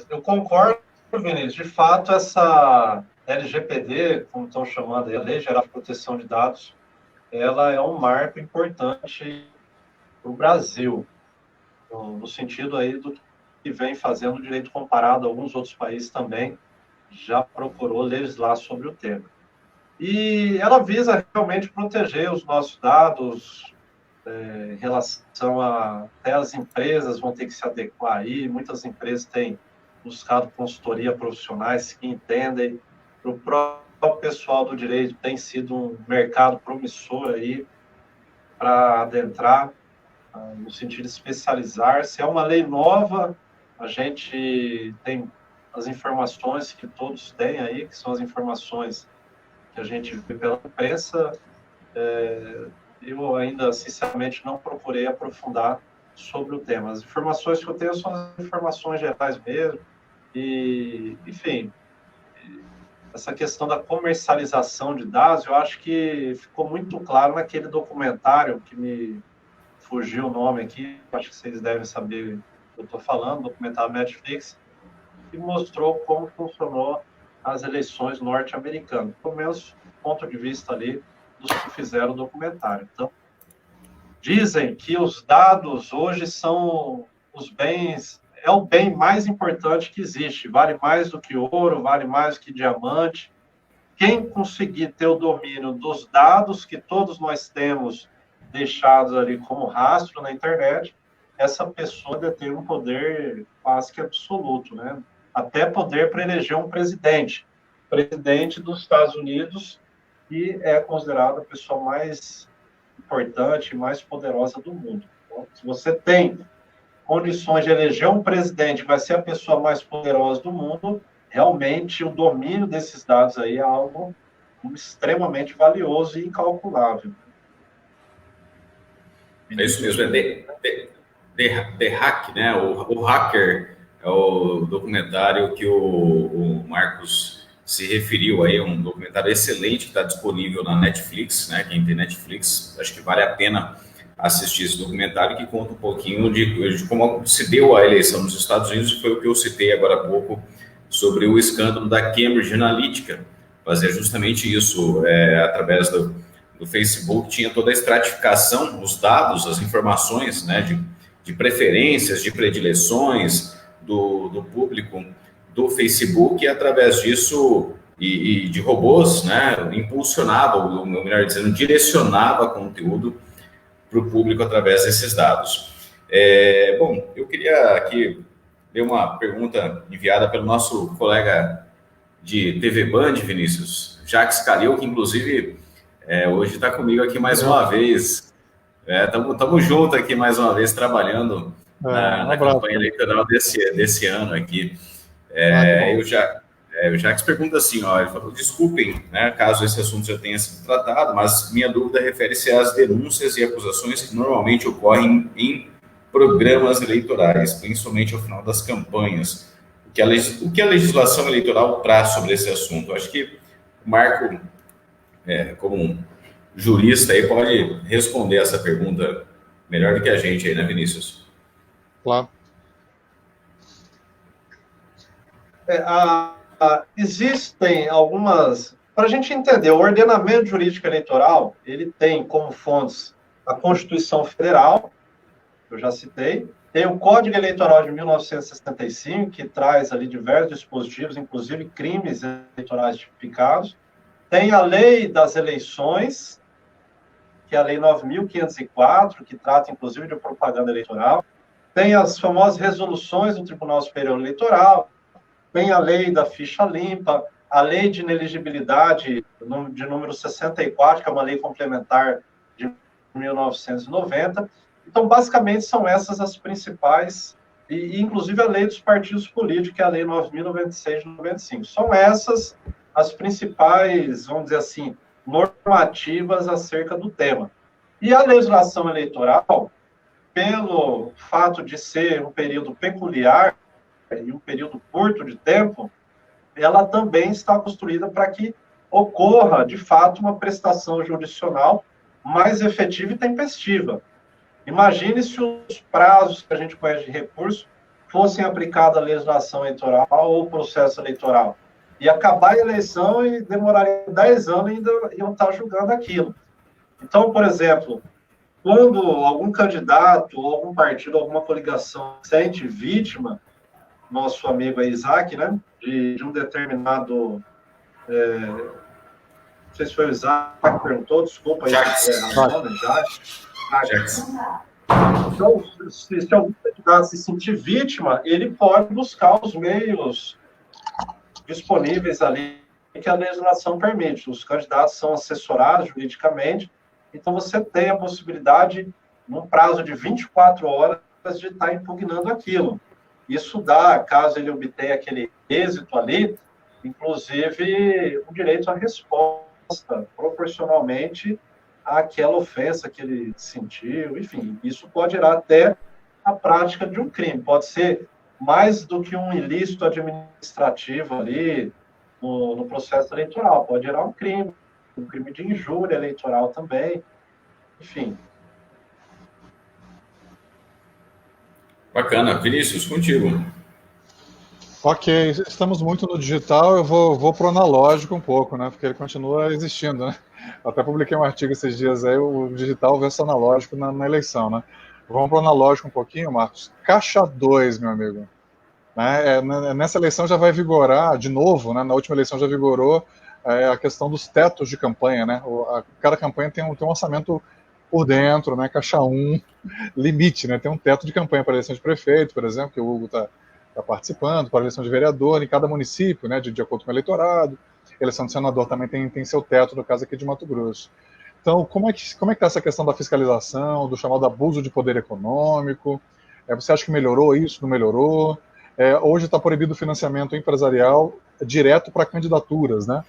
Eu concordo, Vinícius. De fato, essa LGPD, como estão chamando, a Lei Geral de Proteção de Dados, ela é um marco importante para o Brasil, no sentido aí do que vem fazendo o direito comparado a alguns outros países também, já procurou legislar sobre o tema. E ela visa realmente proteger os nossos dados, em relação a... Até as empresas vão ter que se adequar aí, muitas empresas têm buscado consultoria profissionais que entendem, para o próprio pessoal do direito tem sido um mercado promissor aí para adentrar, no sentido de especializar-se. É uma lei nova, a gente tem as informações que todos têm aí, que são as informações que a gente vê pela imprensa. Eu ainda, sinceramente, não procurei aprofundar sobre o tema. As informações que eu tenho são as informações gerais mesmo. E, enfim, essa questão da comercialização de dados, eu acho que ficou muito claro naquele documentário, que me fugiu o nome aqui, acho que vocês devem saber do que eu estou falando, documentário Netflix, que mostrou como funcionou as eleições norte-americanas, pelo menos do ponto de vista ali dos que fizeram o documentário. Então, dizem que os dados hoje são os bens, é o bem mais importante que existe, vale mais do que ouro, vale mais do que diamante. Quem conseguir ter o domínio dos dados que todos nós temos deixados ali como rastro na internet, essa pessoa detém um poder quase que absoluto, né? Até poder para eleger um presidente dos Estados Unidos, e é considerada a pessoa mais importante, mais poderosa do mundo. Então, se você tem condições de eleger um presidente que vai ser a pessoa mais poderosa do mundo, realmente o domínio desses dados aí é algo extremamente valioso e incalculável. É isso mesmo, The Hack, né? O Hacker é o documentário que o Marcos se referiu aí, um documentário excelente que está disponível na Netflix, né? Quem tem Netflix, acho que vale a pena assistir esse documentário, que conta um pouquinho de como se deu a eleição nos Estados Unidos, e foi o que eu citei agora há pouco sobre o escândalo da Cambridge Analytica, fazer justamente isso, através do Facebook, tinha toda a estratificação, os dados, as informações, né, de preferências, de predileções do público do Facebook, e através disso e de robôs, né, impulsionava, ou melhor dizendo, direcionava conteúdo para o público através desses dados. Bom, eu queria aqui ler uma pergunta enviada pelo nosso colega de TV Band, Vinícius, Jacques Calil, que inclusive hoje está comigo aqui mais uma vez. Estamos juntos aqui mais uma vez, trabalhando na campanha eleitoral desse ano aqui. O Jacques pergunta assim, ó, ele falou, desculpem, né, caso esse assunto já tenha sido tratado, mas minha dúvida refere-se às denúncias e acusações que normalmente ocorrem em programas eleitorais, principalmente ao final das campanhas. O que a legislação eleitoral traz sobre esse assunto? Acho que o Marco, como um jurista, aí, pode responder essa pergunta melhor do que a gente aí, né, Vinícius? Claro. Existem algumas... Para a gente entender, o ordenamento jurídico eleitoral, ele tem como fontes a Constituição Federal, que eu já citei, tem o Código Eleitoral de 1965, que traz ali diversos dispositivos, inclusive crimes eleitorais tipificados. Tem a Lei das Eleições, que é a Lei 9.504, que trata inclusive de propaganda eleitoral. tem as famosas resoluções do Tribunal Superior Eleitoral, tem a lei da ficha limpa, a lei de inelegibilidade de número 64, que é uma lei complementar de 1990. Então, basicamente, são essas as principais, e inclusive a lei dos partidos políticos, que é a lei 9.096 de 95. São essas as principais, vamos dizer assim, normativas acerca do tema. E a legislação eleitoral, pelo fato de ser um período peculiar e um período curto de tempo, ela também está construída para que ocorra, de fato, uma prestação jurisdicional mais efetiva e tempestiva. Imagine se os prazos que a gente conhece de recurso fossem aplicados à legislação eleitoral ou processo eleitoral. Ia acabar a eleição e demoraria 10 anos e ainda iam estar julgando aquilo. Então, por exemplo, quando algum candidato, ou algum partido, alguma coligação sente vítima, nosso amigo aí, Isaac, né, de um determinado... não sei se foi o Isaac que perguntou, desculpa aí. Então, se algum candidato se sentir vítima, ele pode buscar os meios disponíveis ali que a legislação permite. Os candidatos são assessorados juridicamente, então você tem a possibilidade, num prazo de 24 horas, de estar impugnando aquilo. Isso dá, caso ele obtenha aquele êxito ali, inclusive o direito à resposta, proporcionalmente àquela ofensa que ele sentiu, enfim, isso pode gerar até a prática de um crime, pode ser mais do que um ilícito administrativo ali no processo eleitoral, pode gerar um crime de injúria eleitoral também, enfim. Bacana. Vinícius, contigo. Ok, estamos muito no digital, eu vou pro analógico um pouco, né? Porque ele continua existindo, né? Até publiquei um artigo esses dias aí, o digital versus analógico na eleição, né? Vamos pro analógico um pouquinho, Marcos. Caixa 2, meu amigo. Né? Nessa eleição já vai vigorar, de novo, né? Na última eleição já vigorou a questão dos tetos de campanha, né? Cada campanha tem um orçamento por dentro, né? Caixa 1, limite, né? Tem um teto de campanha para a eleição de prefeito, por exemplo, que o Hugo está participando, para a eleição de vereador, em cada município, né? De acordo com o eleitorado. A eleição de senador também tem seu teto, no caso aqui de Mato Grosso. Então, como é que está essa questão da fiscalização, do chamado abuso de poder econômico? Você acha que melhorou isso, não melhorou? Hoje está proibido o financiamento empresarial direto para candidaturas, né?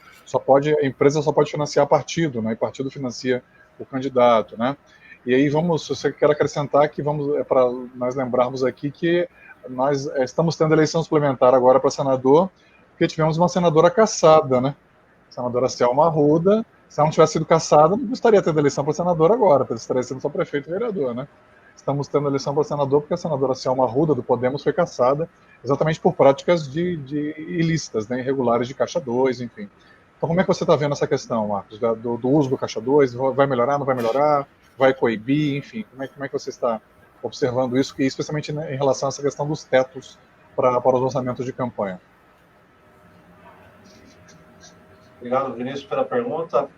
A empresa só pode financiar partido, né? E partido financia o candidato, né? E aí você quer acrescentar que para nós lembrarmos aqui que nós estamos tendo eleição suplementar agora para senador, porque tivemos uma senadora cassada, né? A senadora Selma Arruda. Se ela não tivesse sido cassada, não estaria tendo eleição para senador agora, estaria sendo só prefeito e vereador, né? Estamos tendo eleição para senador porque a senadora Selma Arruda, do Podemos, foi cassada exatamente por práticas de ilícitas, né, irregulares de Caixa 2, enfim. Então, como é que você está vendo essa questão, Marcos, do uso do Caixa 2? Vai melhorar, não vai melhorar? Vai coibir? Enfim, como é que você está observando isso, e especialmente em relação a essa questão dos tetos para os orçamentos de campanha? Obrigado, Vinícius, pela pergunta.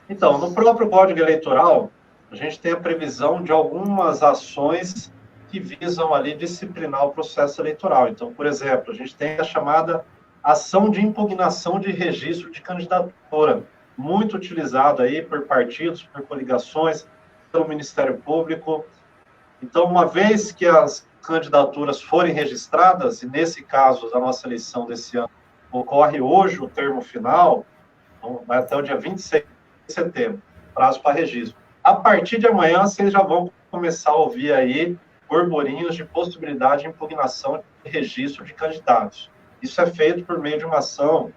Então, no próprio Código Eleitoral, a gente tem a previsão de algumas ações que visam ali disciplinar o processo eleitoral. Então, por exemplo, a gente tem a chamada ação de impugnação de registro de candidatura, muito utilizada aí por partidos, por coligações, pelo Ministério Público. Então, uma vez que as candidaturas forem registradas, e nesse caso, a nossa eleição desse ano ocorre hoje, o termo final, então vai até o dia 26 de setembro, prazo para registro. A partir de amanhã, vocês já vão começar a ouvir aí burburinhos de possibilidade de impugnação de registro de candidatos. Isso é feito por meio de uma ação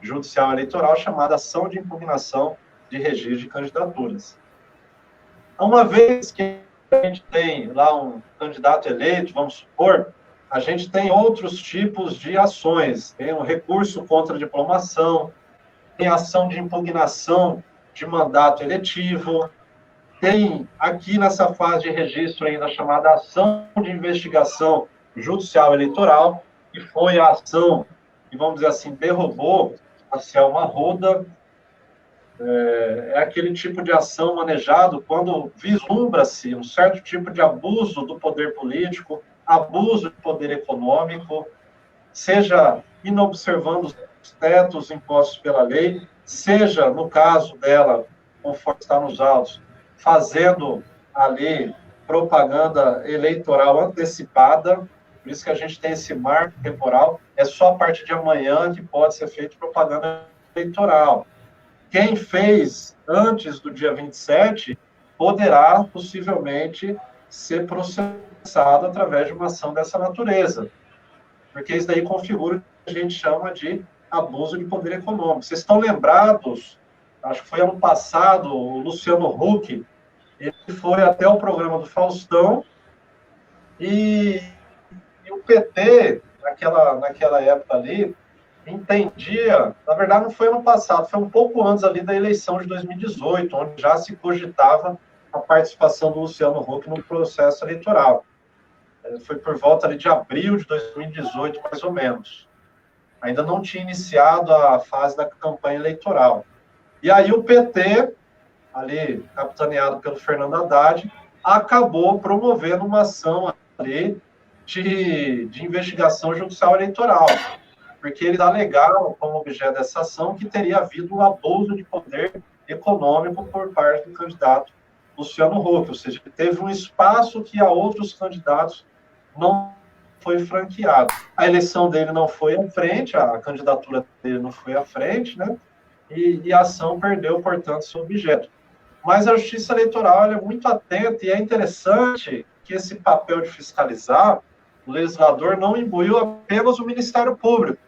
judicial eleitoral chamada ação de impugnação de registro de candidaturas. Uma vez que a gente tem lá um candidato eleito, vamos supor, a gente tem outros tipos de ações. Tem o recurso contra a diplomação, tem ação de impugnação de mandato eletivo, tem aqui nessa fase de registro ainda a chamada ação de investigação judicial eleitoral, que foi a ação que, vamos dizer assim, derrubou a Selma Arruda. É aquele tipo de ação manejado quando vislumbra-se um certo tipo de abuso do poder político abuso de poder econômico, seja inobservando os tetos impostos pela lei, seja, no caso dela, conforme está nos autos, fazendo ali propaganda eleitoral antecipada, por isso que a gente tem esse marco temporal, é só a partir de amanhã que pode ser feita propaganda eleitoral. Quem fez antes do dia 27 poderá, possivelmente, ser processado através de uma ação dessa natureza, porque isso daí configura o que a gente chama de abuso de poder econômico. Vocês estão lembrados, acho que foi ano passado, o Luciano Huck, ele foi até o programa do Faustão e o PT, naquela época ali, entendia, na verdade não foi ano passado, foi um pouco antes ali da eleição de 2018, onde já se cogitava a participação do Luciano Huck no processo eleitoral. Foi por volta ali de abril de 2018, mais ou menos. Ainda não tinha iniciado a fase da campanha eleitoral. E aí o PT, ali capitaneado pelo Fernando Haddad, acabou promovendo uma ação ali de investigação judicial eleitoral, porque eles alegaram, como objeto dessa ação, que teria havido um abuso de poder econômico por parte do candidato Luciano Huck, ou seja, que teve um espaço que a outros candidatos não foi franqueado. A eleição dele não foi à frente, a candidatura dele não foi à frente, né? E a ação perdeu, portanto, seu objeto. Mas a Justiça Eleitoral é muito atenta e é interessante que esse papel de fiscalizar, o legislador não imbuiu apenas o Ministério Público,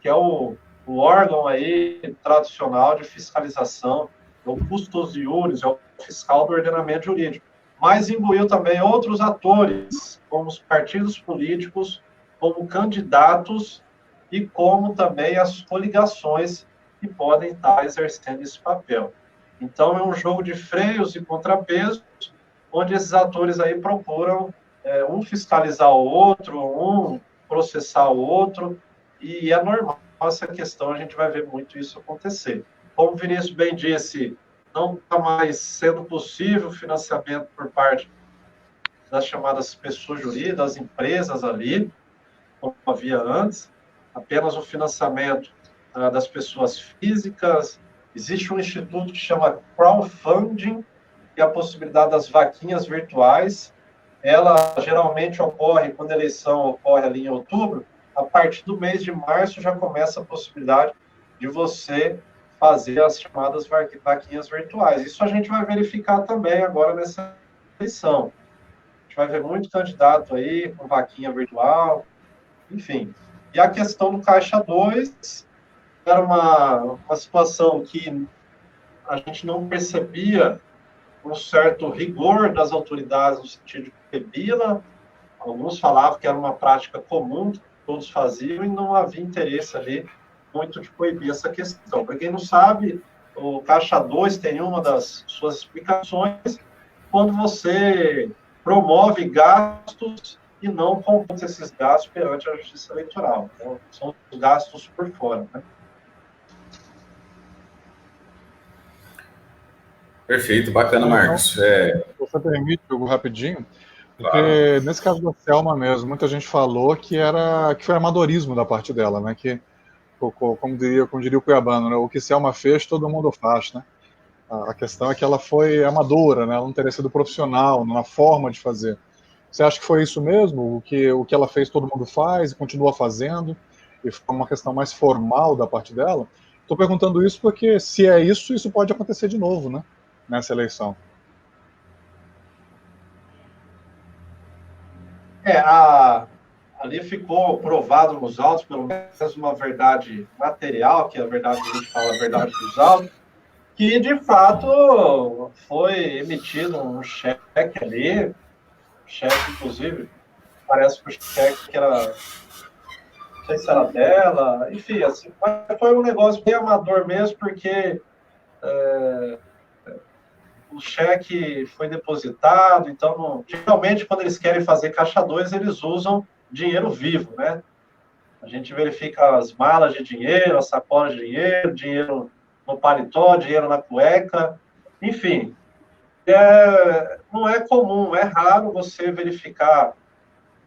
que é o órgão aí tradicional de fiscalização, o custos iuris, é o fiscal do ordenamento jurídico, mas imbuiu também outros atores, como os partidos políticos, como candidatos e como também as coligações que podem estar exercendo esse papel. Então, é um jogo de freios e contrapesos, onde esses atores aí procuram um fiscalizar o outro, um processar o outro, e é normal essa questão, a gente vai ver muito isso acontecer. Como o Vinícius bem disse, não está mais sendo possível o financiamento por parte das chamadas pessoas jurídicas, das empresas ali, como havia antes, apenas o financiamento das pessoas físicas. Existe um instituto que chama crowdfunding, que é a possibilidade das vaquinhas virtuais. Ela geralmente ocorre quando a eleição ocorre ali em outubro. A partir do mês de março já começa a possibilidade de você fazer as chamadas vaquinhas virtuais. Isso a gente vai verificar também agora nessa eleição. A gente vai ver muito candidato aí com vaquinha virtual, enfim. E a questão do Caixa 2 era uma situação que a gente não percebia um certo rigor das autoridades no sentido de proibi-la. Alguns falavam que era uma prática comum, que todos faziam, e não havia interesse ali muito de proibir essa questão. Para quem não sabe, o Caixa 2 tem uma das suas explicações quando você promove gastos e não computa esses gastos perante a Justiça Eleitoral. Então, são os gastos por fora, né? Perfeito, bacana, Marcos. Você permite, Hugo, rapidinho? Porque claro, nesse caso da Selma mesmo, muita gente falou que foi amadorismo da parte dela, né? Que, como diria o Cuiabano, né? O que Selma fez, todo mundo faz, né? A questão é que ela foi amadora, né? Ela não teria sido profissional na forma de fazer. Você acha que foi isso mesmo? O que ela fez, todo mundo faz e continua fazendo? E foi uma questão mais formal da parte dela? Estou perguntando isso porque, se é isso, isso pode acontecer de novo, né? Nessa eleição. Ali ficou provado nos autos, pelo menos uma verdade material, que é a verdade que a gente fala, a verdade dos autos, que, de fato, foi emitido um cheque ali, cheque, inclusive, parece que o cheque que era, não sei se era dela, enfim, assim, foi um negócio bem amador mesmo, porque o cheque foi depositado, então, geralmente, quando eles querem fazer Caixa 2, eles usam dinheiro vivo, né? A gente verifica as malas de dinheiro, as sacolas de dinheiro, dinheiro no paletó, dinheiro na cueca, enfim. Não é comum, é raro você verificar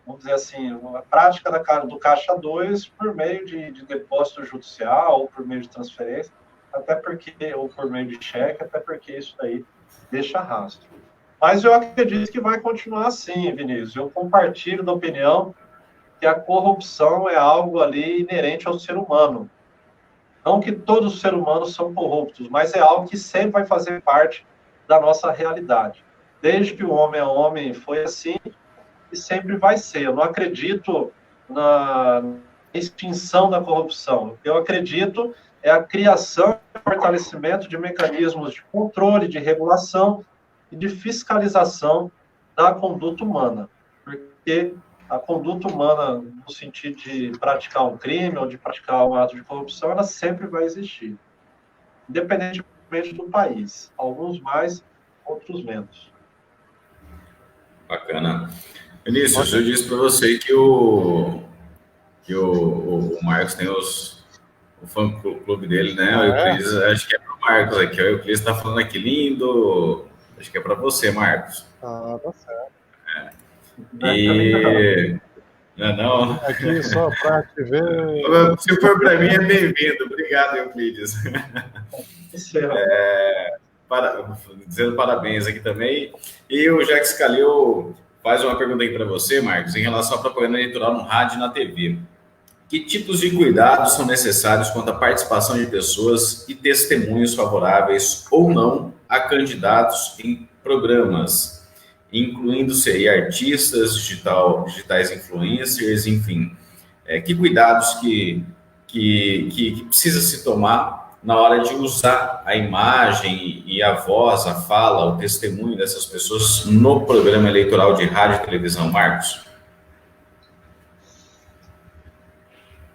vamos dizer assim, uma prática do Caixa 2 por meio de depósito judicial ou por meio de transferência, até porque, ou por meio de cheque, até porque isso daí deixa rastro. Mas eu acredito que vai continuar assim, Vinícius. Eu compartilho da opinião que a corrupção é algo ali inerente ao ser humano. Não que todos os seres humanos são corruptos, mas é algo que sempre vai fazer parte da nossa realidade. Desde que o homem é homem, foi assim e sempre vai ser. Eu não acredito na extinção da corrupção. Eu acredito é a criação e fortalecimento de mecanismos de controle, de regulação e de fiscalização da conduta humana. Porque a conduta humana, no sentido de praticar um crime ou de praticar um ato de corrupção, ela sempre vai existir, independentemente do país. Alguns mais, outros menos. Bacana. Vinícius, eu disse para você que o Marcos tem o fã-clube dele, né? O Euclides, acho que é para o Marcos aqui. O Euclides está falando aqui, lindo. Acho que é para você, Marcos. Ah, tá certo. E... Não. Aqui só para te ver. Se for para mim, é bem-vindo. Obrigado, Euclides. Dizendo parabéns aqui também. E o Jax Calil faz uma pergunta aí para você, Marcos, em relação à propaganda eleitoral no rádio e na TV. Que tipos de cuidados são necessários quanto à participação de pessoas e testemunhos favoráveis ou não a candidatos em programas, incluindo-se artistas, digitais influencers, enfim. Que cuidados que precisa se tomar na hora de usar a imagem e a voz, a fala, o testemunho dessas pessoas no programa eleitoral de rádio e televisão, Marcos?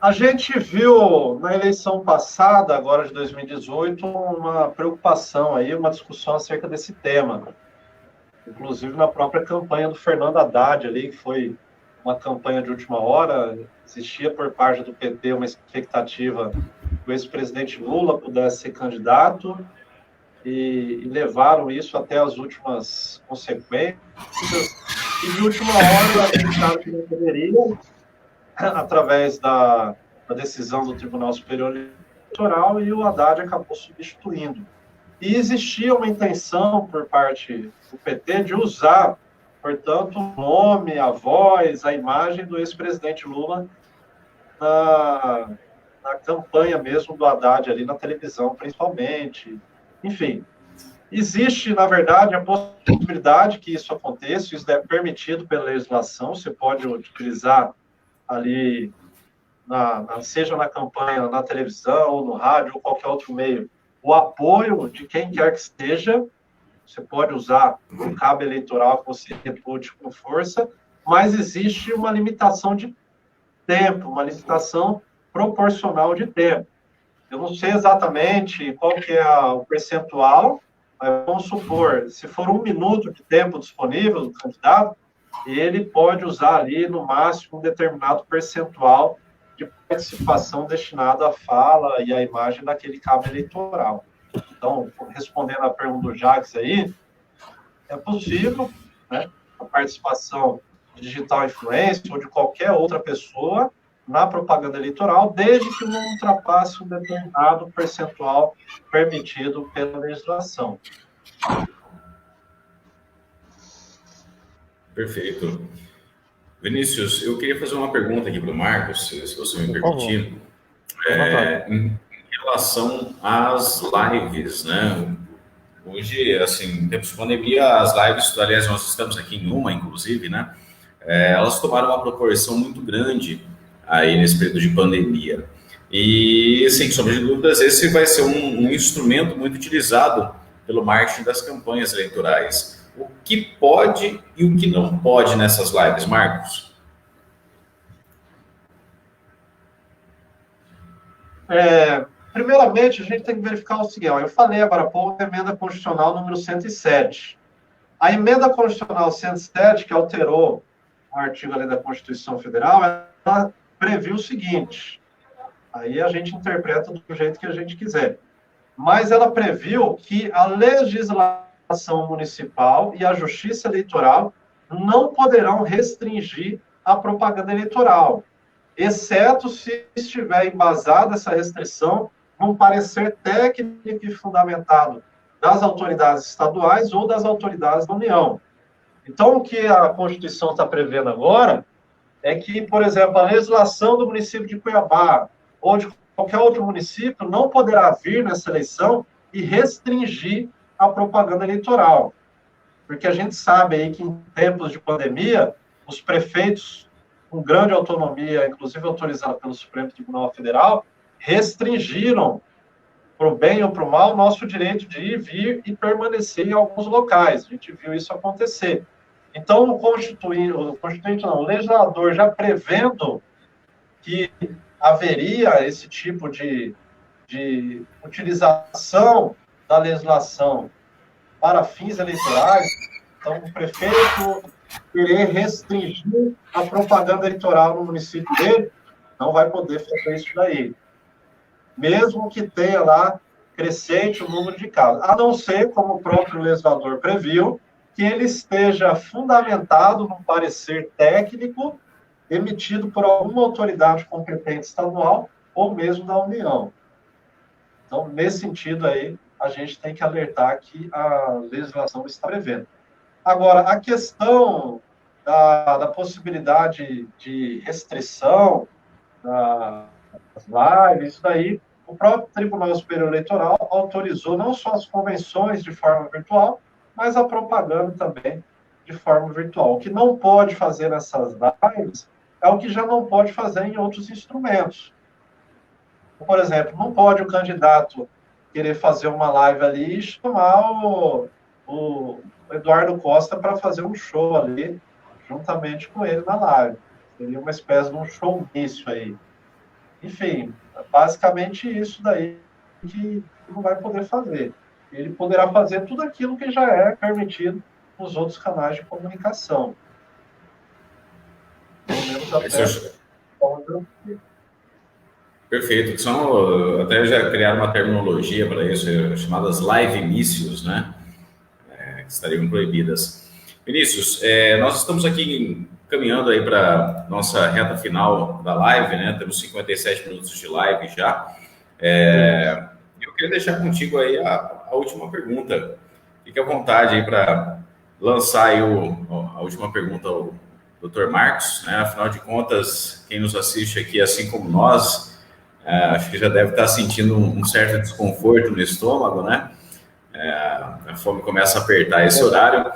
A gente viu na eleição passada, agora de 2018, uma preocupação aí, uma discussão acerca desse tema. Inclusive na própria campanha do Fernando Haddad ali, que foi uma campanha de última hora, existia por parte do PT uma expectativa que o ex-presidente Lula pudesse ser candidato e levaram isso até as últimas consequências. E de última hora, acharam que não poderia, através da decisão do Tribunal Superior Eleitoral, e o Haddad acabou substituindo. E existia uma intenção por parte do PT de usar, portanto, o nome, a voz, a imagem do ex-presidente Lula na campanha mesmo do Haddad ali na televisão, principalmente. Enfim, existe, na verdade, a possibilidade que isso aconteça, isso é permitido pela legislação, você pode utilizar ali, seja na campanha, na televisão, ou no rádio, ou qualquer outro meio, o apoio de quem quer que esteja. Você pode usar o cabo eleitoral que você repute com força, mas existe uma limitação de tempo, uma limitação proporcional de tempo. Eu não sei exatamente qual que é o percentual, mas vamos supor, se for 1 minuto de tempo disponível do candidato, ele pode usar ali, no máximo, um determinado percentual de participação destinado à fala e à imagem daquele cabo eleitoral. Então, respondendo à pergunta do Jacques aí, é possível, né, a participação de digital influencer ou de qualquer outra pessoa na propaganda eleitoral, desde que não ultrapasse um determinado percentual permitido pela legislação. Perfeito. Vinícius, eu queria fazer uma pergunta aqui para o Marcos, se você me permitir. Em relação às lives, né? Hoje, assim, em tempos de pandemia, as lives, aliás, nós estamos aqui em uma, inclusive, né? Elas tomaram uma proporção muito grande aí nesse período de pandemia. E, sem sombra de dúvidas, esse vai ser um instrumento muito utilizado pelo marketing das campanhas eleitorais. O que pode e o que não pode nessas lives, Marcos? Primeiramente, a gente tem que verificar o seguinte. Eu falei agora há pouco da emenda constitucional número 107. A emenda constitucional 107, que alterou um artigo ali da Constituição Federal, ela previu o seguinte. Aí a gente interpreta do jeito que a gente quiser. Mas ela previu que a legislação municipal e a justiça eleitoral não poderão restringir a propaganda eleitoral, exceto se estiver embasada essa restrição num parecer técnico e fundamentado das autoridades estaduais ou das autoridades da União. Então, o que a Constituição está prevendo agora é que, por exemplo, a legislação do município de Cuiabá ou de qualquer outro município não poderá vir nessa eleição e restringir a propaganda eleitoral. Porque a gente sabe aí que em tempos de pandemia, os prefeitos com grande autonomia, inclusive autorizado pelo Supremo Tribunal Federal, restringiram, para o bem ou para o mal, o nosso direito de ir, vir e permanecer em alguns locais. A gente viu isso acontecer. Então, o legislador já prevendo que haveria esse tipo de utilização da legislação para fins eleitorais, então o prefeito querer restringir a propaganda eleitoral no município dele, não vai poder fazer isso daí. Mesmo que tenha lá crescente o número de casos. A não ser, como o próprio legislador previu, que ele esteja fundamentado num parecer técnico emitido por alguma autoridade competente estadual ou mesmo da União. Então, nesse sentido aí, a gente tem que alertar que a legislação está prevendo. Agora, a questão da possibilidade de restrição das lives, isso daí, o próprio Tribunal Superior Eleitoral autorizou não só as convenções de forma virtual, mas a propaganda também de forma virtual. O que não pode fazer nessas lives é o que já não pode fazer em outros instrumentos. Por exemplo, não pode o candidato querer fazer uma live ali e chamar o Eduardo Costa para fazer um show ali, juntamente com ele na live. Seria uma espécie de um showmício aí. Enfim, basicamente isso daí que não vai poder fazer. Ele poderá fazer tudo aquilo que já é permitido nos outros canais de comunicação. Pelo menos até... Perfeito. São, até já criaram uma terminologia para isso, chamadas live-mícios, né? Que estariam proibidas. Vinícius, nós estamos aqui caminhando aí para nossa reta final da live, né? Temos 57 minutos de live já. Eu queria deixar contigo aí a última pergunta. Fique à vontade aí para lançar aí a última pergunta ao Dr. Marcos, né? Afinal de contas, quem nos assiste aqui, assim como nós, acho que já deve estar sentindo um certo desconforto no estômago, né? A fome começa a apertar esse horário.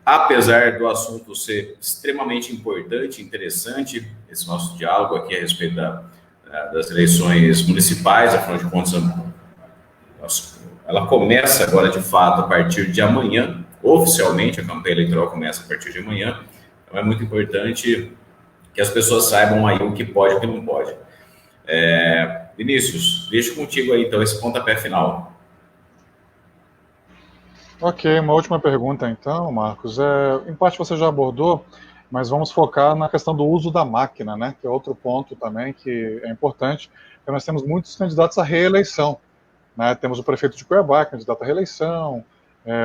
Apesar do assunto ser extremamente importante, interessante, esse nosso diálogo aqui a respeito das eleições municipais, afinal de contas, ela começa agora de fato a partir de amanhã, oficialmente a campanha eleitoral começa a partir de amanhã, então é muito importante que as pessoas saibam aí o que pode e o que não pode. Vinícius, deixo contigo aí então esse pontapé final. Ok, uma última pergunta então, Marcos. Em parte você já abordou, mas vamos focar na questão do uso da máquina, né? Que é outro ponto também que é importante, porque nós temos muitos candidatos à reeleição, né? Temos o prefeito de Cuiabá, candidato à reeleição,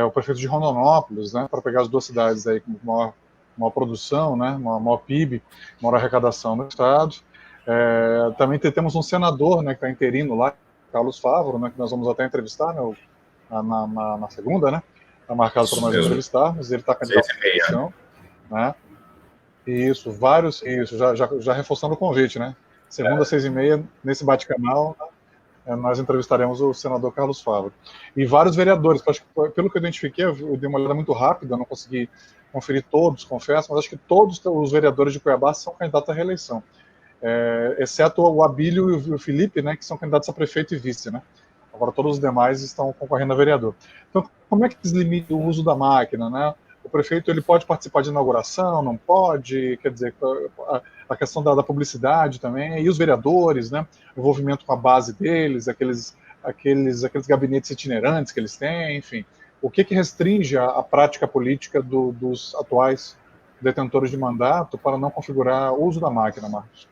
o prefeito de Rondonópolis, né? Para pegar as duas cidades aí com maior produção, né? Maior PIB, maior arrecadação no estado. Também temos um senador, né? Que está interino lá, Carlos Favaro, né? Que nós vamos até entrevistar, né? Na segunda, né? Está marcado para nós entrevistarmos. Ele está candidato à eleição, né? Isso, já reforçando o convite, né? Segunda, 6h30, nesse bate-canal, nós entrevistaremos o senador Carlos Favaro. E vários vereadores, acho que, pelo que eu identifiquei, eu dei uma olhada muito rápida, não consegui conferir todos, confesso, mas acho que todos os vereadores de Cuiabá são candidatos à reeleição. Exceto o Abílio e o Felipe, né? Que são candidatos a prefeito e vice, né? Agora todos os demais estão concorrendo a vereador. Então, como é que deslimita o uso da máquina, né? O prefeito ele pode participar de inauguração, não pode? Quer dizer, a questão da publicidade também, e os vereadores, né? O envolvimento com a base deles, aqueles gabinetes itinerantes que eles têm, enfim. O que restringe a prática política dos atuais detentores de mandato para não configurar o uso da máquina, Marcos?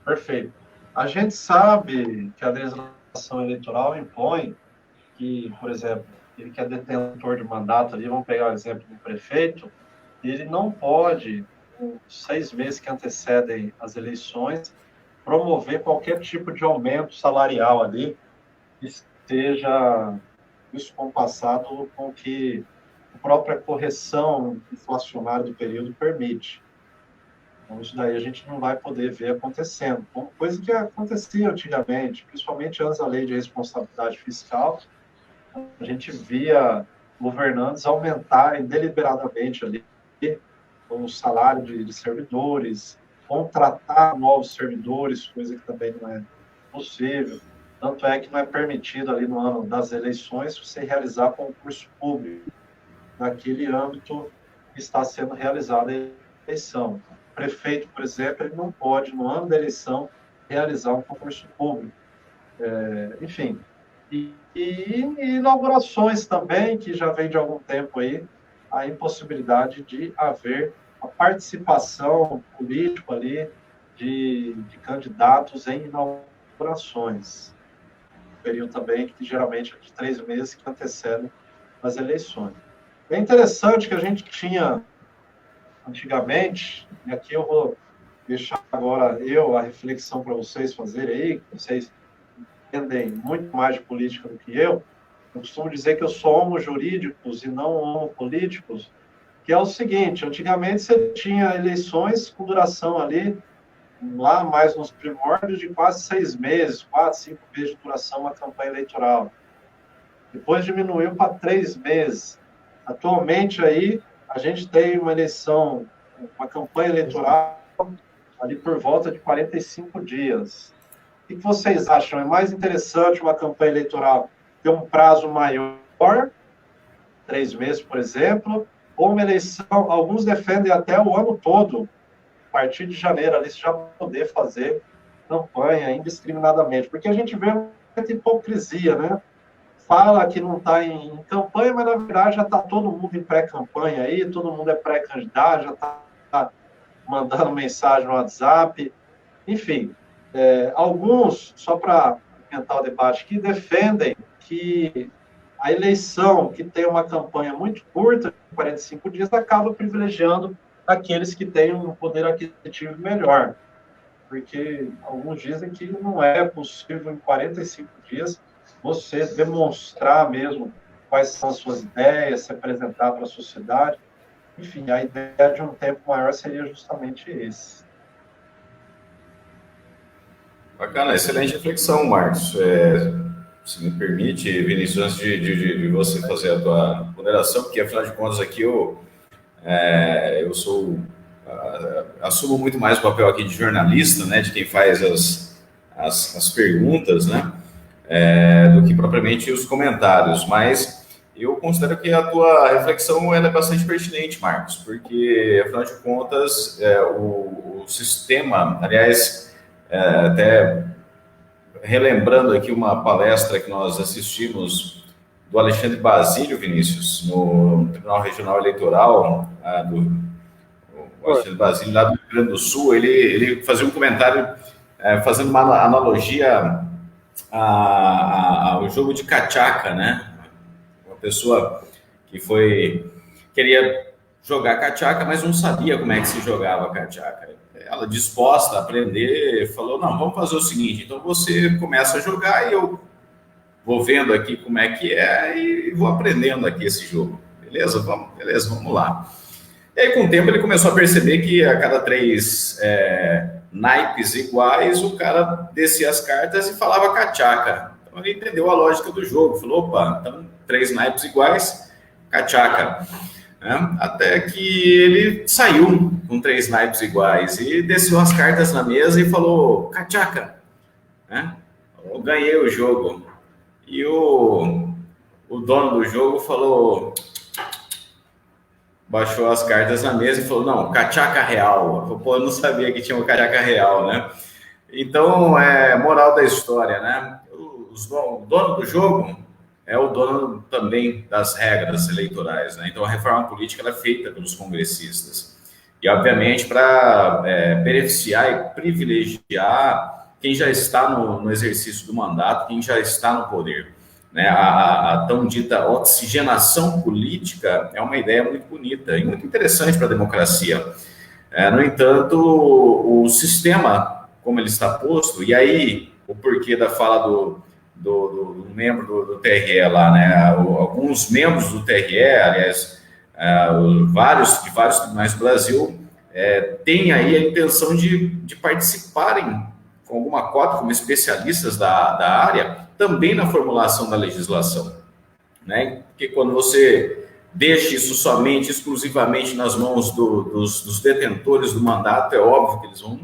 Perfeito. A gente sabe que a legislação eleitoral impõe que, por exemplo, ele que é detentor de mandato ali, vamos pegar o exemplo do prefeito, ele não pode, nos 6 meses que antecedem as eleições, promover qualquer tipo de aumento salarial ali que esteja descompassado com o que a própria correção inflacionária do período permite. Então, isso daí a gente não vai poder ver acontecendo. Uma coisa que acontecia antigamente, principalmente antes da lei de responsabilidade fiscal, a gente via governantes aumentarem deliberadamente ali o salário de servidores, contratar novos servidores, coisa que também não é possível. Tanto é que não é permitido ali no ano das eleições você realizar concurso público naquele âmbito que está sendo realizada a eleição. O prefeito, por exemplo, ele não pode, no ano da eleição, realizar um concurso público. Enfim, e inaugurações também, que já vem de algum tempo aí, a impossibilidade de haver a participação política ali de candidatos em inaugurações. Período também que geralmente é de 3 meses que antecedem as eleições. É interessante que a gente tinha antigamente, e aqui eu vou deixar agora a reflexão para vocês fazerem aí, vocês entendem muito mais de política do que eu costumo dizer que eu sou homo jurídicos e não homo políticos, que é o seguinte, antigamente você tinha eleições com duração ali, lá mais nos primórdios, de quase 6 meses, 4, 5 meses de duração uma campanha eleitoral. Depois diminuiu para 3 meses. Atualmente aí, a gente tem uma eleição, uma campanha eleitoral ali por volta de 45 dias. O que vocês acham? É mais interessante uma campanha eleitoral ter um prazo maior, 3 meses, por exemplo, ou uma eleição, alguns defendem até o ano todo, a partir de janeiro, ali você já poder fazer campanha indiscriminadamente, porque a gente vê muita hipocrisia, né? Fala que não está em campanha, mas na verdade já está todo mundo em pré-campanha aí, todo mundo é pré-candidato, já está mandando mensagem no WhatsApp, enfim. Alguns, só para aumentar o debate, que defendem que a eleição que tem uma campanha muito curta, 45 dias, acaba privilegiando aqueles que têm um poder aquisitivo melhor. Porque alguns dizem que não é possível, em 45 dias, você demonstrar mesmo quais são as suas ideias, se apresentar para a sociedade. Enfim, a ideia de um tempo maior seria justamente esse. Bacana, excelente reflexão, Marcos. Se me permite, Vinícius, antes de você fazer a tua ponderação, porque afinal de contas aqui eu assumo muito mais o papel aqui de jornalista, né, de quem faz as perguntas, né, do que propriamente os comentários, mas eu considero que a tua reflexão é bastante pertinente, Marcos, porque afinal de contas o sistema, aliás, até relembrando aqui uma palestra que nós assistimos do Alexandre Basílio, Vinícius, no Tribunal Regional Eleitoral, o Alexandre Basílio, lá do Rio Grande do Sul, ele fazia um comentário fazendo uma analogia ao jogo de cachaca, né? Uma pessoa que queria jogar cachaca, mas não sabia como é que se jogava cachaca. Ela, disposta a aprender, falou, não, vamos fazer o seguinte, então você começa a jogar e eu vou vendo aqui como é que é e vou aprendendo aqui esse jogo. Beleza? Vamos lá. E aí, com o tempo, ele começou a perceber que a cada 3 naipes iguais, o cara descia as cartas e falava cachaca. Então, ele entendeu a lógica do jogo. Falou, opa, então 3 naipes iguais, cachaca. Até que ele saiu com 3 naipes iguais e desceu as cartas na mesa e falou, cachaca. Eu ganhei o jogo. E o dono do jogo falou, baixou as cartas na mesa e falou, não, cachaca real. Pô, eu não sabia que tinha uma cachaca real, né? Então, moral da história, né? O dono do jogo é o dono também das regras eleitorais, né? Então, a reforma política ela é feita pelos congressistas. E, obviamente, para beneficiar e privilegiar quem já está no exercício do mandato, quem já está no poder. né? A tão dita oxigenação política é uma ideia muito bonita e muito interessante para a democracia. No entanto, o sistema, como ele está posto, e aí o porquê da fala do membro do TRE lá, né? Alguns membros do TRE, aliás, vários tribunais do Brasil, têm aí a intenção de participarem com alguma cota, como especialistas da área, também na formulação da legislação, né? Porque quando você deixa isso somente, exclusivamente nas mãos dos detentores do mandato, é óbvio que eles vão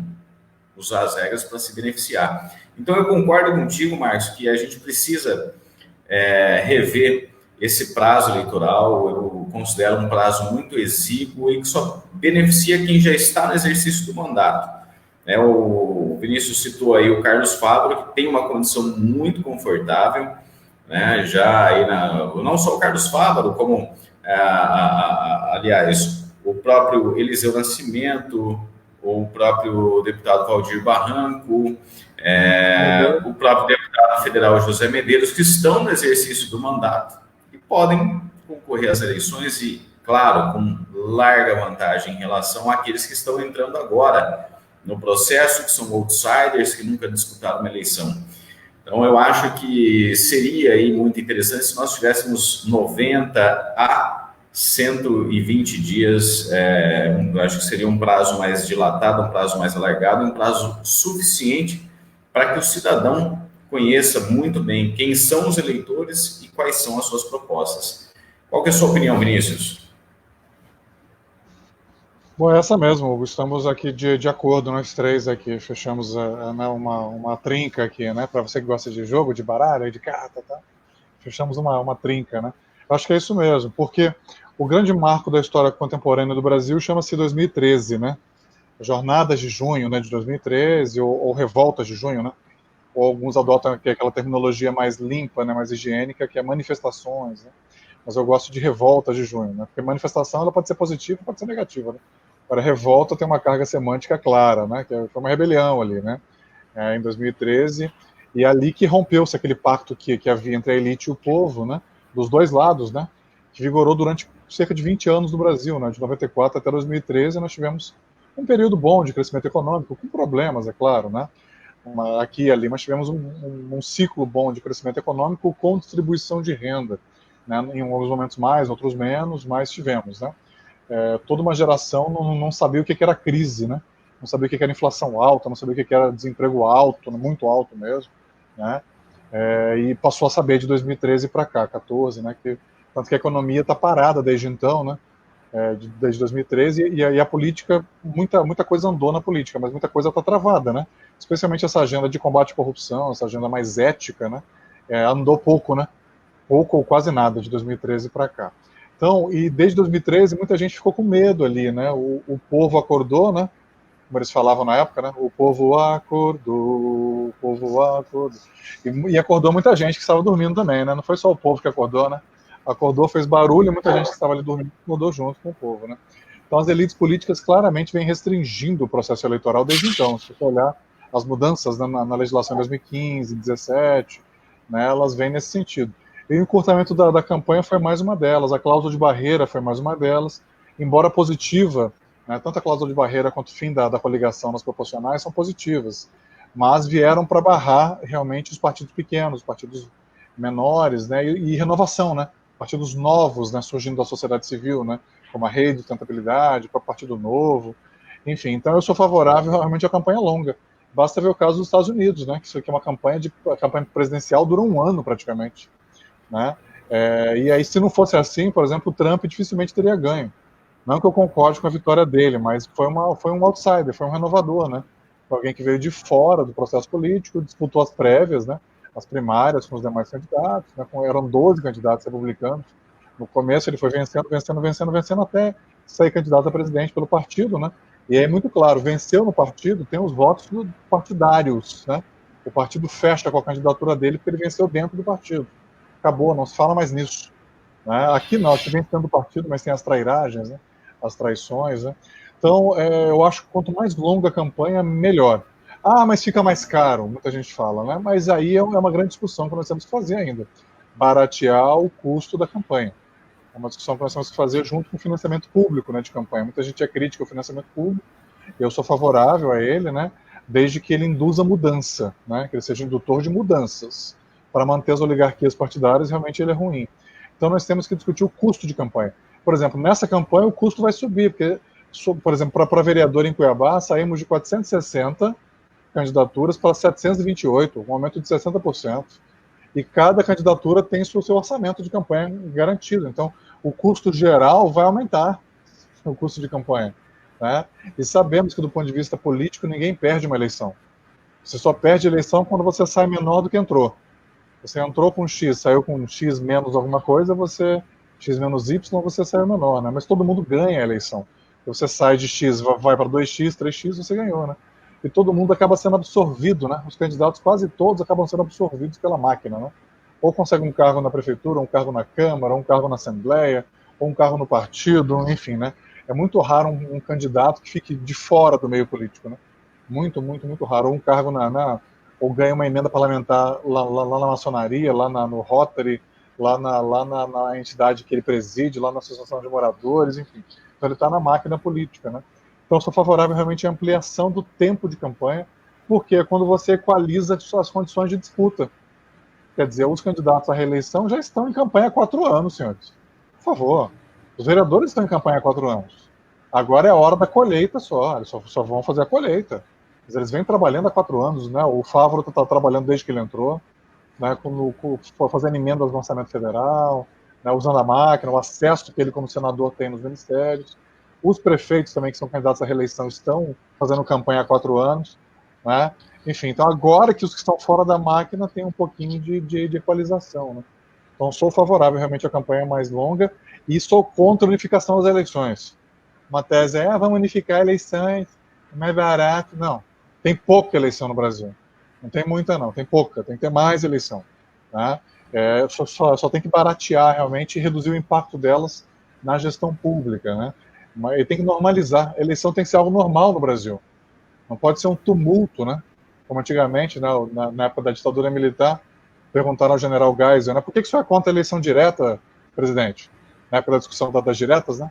usar as regras para se beneficiar. Então, eu concordo contigo, Marcos, que a gente precisa rever esse prazo eleitoral. Eu considero um prazo muito exíguo e que só beneficia quem já está no exercício do mandato. O Vinícius citou aí o Carlos Fávaro, que tem uma condição muito confortável, né? Já aí não só o Carlos Fávaro, como, aliás, o próprio Eliseu Nascimento, o próprio deputado Valdir Barranco, o próprio deputado federal José Medeiros, que estão no exercício do mandato e podem concorrer às eleições e, claro, com larga vantagem em relação àqueles que estão entrando agora no processo, que são outsiders, que nunca disputaram uma eleição. Então, eu acho que seria aí muito interessante se nós tivéssemos 90 a 120 dias, eu acho que seria um prazo mais dilatado, um prazo mais alargado, um prazo suficiente para que o cidadão conheça muito bem quem são os eleitores e quais são as suas propostas. Qual que é a sua opinião, Vinícius? Bom, é essa mesmo, Hugo. Estamos aqui de acordo, nós três aqui. Fechamos uma trinca aqui, né? Para você que gosta de jogo, de baralho, de carta, tá? Fechamos uma trinca, né? Acho que é isso mesmo, porque o grande marco da história contemporânea do Brasil chama-se 2013, né? Jornadas de Junho, né, de 2013, ou Revoltas de Junho, né? Ou alguns adotam aquela terminologia mais limpa, né, mais higiênica, que é manifestações, né? Mas eu gosto de Revoltas de Junho, né? Porque manifestação ela pode ser positiva, pode ser negativa, né? Agora, revolta tem uma carga semântica clara, né? Que foi uma rebelião ali, né? Em 2013, e ali que rompeu-se aquele pacto que havia entre a elite e o povo, né? Dos dois lados, né? Que vigorou durante cerca de 20 anos no Brasil, né? De 94 até 2013, nós tivemos um período bom de crescimento econômico, com problemas, é claro, né? Aqui e ali, mas tivemos um ciclo bom de crescimento econômico com distribuição de renda, né? Em alguns momentos mais, outros menos, mas tivemos, né? Toda uma geração não sabia o que era crise, né? Não sabia o que era inflação alta, não sabia o que era desemprego alto, muito alto mesmo, né? E passou a saber de 2013 para cá, 14, né? Tanto que a economia está parada desde então, né? Desde 2013, e a política, muita coisa andou na política, mas muita coisa está travada, né? Especialmente essa agenda de combate à corrupção, essa agenda mais ética, né? Andou pouco, né? Pouco ou quase nada de 2013 para cá. Então, e desde 2013 muita gente ficou com medo ali, né? O povo acordou, né? Como eles falavam na época, né? O povo acordou, o povo acordou. E acordou muita gente que estava dormindo também, né? Não foi só o povo que acordou, né? Acordou, fez barulho, muita gente que estava ali dormindo acordou junto com o povo, né? Então as elites políticas claramente vêm restringindo o processo eleitoral desde então. Se você olhar as mudanças na legislação de 2015, 2017, né? Elas vêm nesse sentido. E o encurtamento da campanha foi mais uma delas, a cláusula de barreira foi mais uma delas, embora positiva, né, tanto a cláusula de barreira quanto o fim da coligação nas proporcionais são positivas, mas vieram para barrar realmente os partidos pequenos, os partidos menores, né, e renovação, né, partidos novos, né, surgindo da sociedade civil, né, como a Rede de Sustentabilidade, o próprio Partido Novo, enfim. Então eu sou favorável realmente à campanha longa. Basta ver o caso dos Estados Unidos, né, que isso aqui é uma campanha presidencial dura um ano praticamente. Né? E aí, se não fosse assim, por exemplo, o Trump dificilmente teria ganho. Não que eu concorde com a vitória dele, mas foi um outsider, foi um renovador, né? Foi alguém que veio de fora do processo político, disputou as prévias, né? As primárias com os demais candidatos, né? Eram 12 candidatos republicanos. No começo ele foi vencendo até sair candidato a presidente pelo partido, né? E aí, muito claro, venceu no partido, tem os votos partidários, né? O partido fecha com a candidatura dele porque ele venceu dentro do partido. Acabou, não se fala mais nisso. Né? Aqui não, aqui vem tendo partido, mas tem as trairagens, né? As traições. Né? Então, eu acho que quanto mais longa a campanha, melhor. Ah, mas fica mais caro, muita gente fala, né? Mas aí é uma grande discussão que nós temos que fazer ainda. baratear o custo da campanha. É uma discussão que nós temos que fazer junto com o financiamento público, né, de campanha. Muita gente é crítica ao financiamento público, eu sou favorável a ele, né, desde que ele induza mudança, né, que ele seja indutor de mudanças. Para manter as oligarquias partidárias, realmente ele é ruim. Então nós temos que discutir o custo de campanha. Por exemplo, nessa campanha o custo vai subir, porque, por exemplo, para vereador em Cuiabá, saímos de 460 candidaturas para 728, um aumento de 60%. E cada candidatura tem o seu orçamento de campanha garantido. Então, o custo geral vai aumentar, o custo de campanha. Né? E sabemos que, do ponto de vista político, ninguém perde uma eleição. Você só perde a eleição quando você sai menor do que entrou. Você entrou com X, saiu com X menos alguma coisa, X menos Y, você saiu menor. Né? Mas todo mundo ganha a eleição. Você sai de X, vai para 2X, 3X, você ganhou. Né? E todo mundo acaba sendo absorvido, né? Os candidatos, quase todos, acabam sendo absorvidos pela máquina, né? Ou consegue um cargo na prefeitura, um cargo na Câmara, um cargo na Assembleia, ou um cargo no partido, enfim, né? É muito raro um candidato que fique de fora do meio político, né? Muito, muito, muito raro. Ou um cargo ou ganha uma emenda parlamentar lá na maçonaria, no Rotary, lá na entidade que ele preside, lá na Associação de Moradores, enfim. Então ele está na máquina política, né? Então, eu sou favorável realmente à ampliação do tempo de campanha, porque é quando você equaliza as condições de disputa. Quer dizer, os candidatos à reeleição já estão em campanha há 4 anos, senhores. Por favor. Os vereadores estão em campanha há 4 anos. Agora é a hora da colheita só. Eles só vão fazer a colheita. Mas eles vêm trabalhando há 4 anos, né? O Fávaro está trabalhando desde que ele entrou, né? Fazendo emendas no orçamento federal, né? Usando a máquina, o acesso que ele, como senador, tem nos ministérios. Os prefeitos também, que são candidatos à reeleição, estão fazendo campanha há 4 anos. Né? Enfim, então agora que os que estão fora da máquina têm um pouquinho de equalização. Né? Então sou favorável realmente à campanha mais longa e sou contra a unificação das eleições. Uma tese é, vamos unificar eleições, é mais barato. Não, tem pouca eleição no Brasil. Não tem muita não, tem pouca, tem que ter mais eleição. Né? Só tem que baratear realmente e reduzir o impacto delas na gestão pública, né? Mas ele tem que normalizar. A eleição tem que ser algo normal no Brasil. Não pode ser um tumulto, né? Como antigamente, né, na época da ditadura militar, perguntaram ao general Geisel, né, por que o senhor é contra a eleição direta, presidente? Na época da discussão das diretas, né?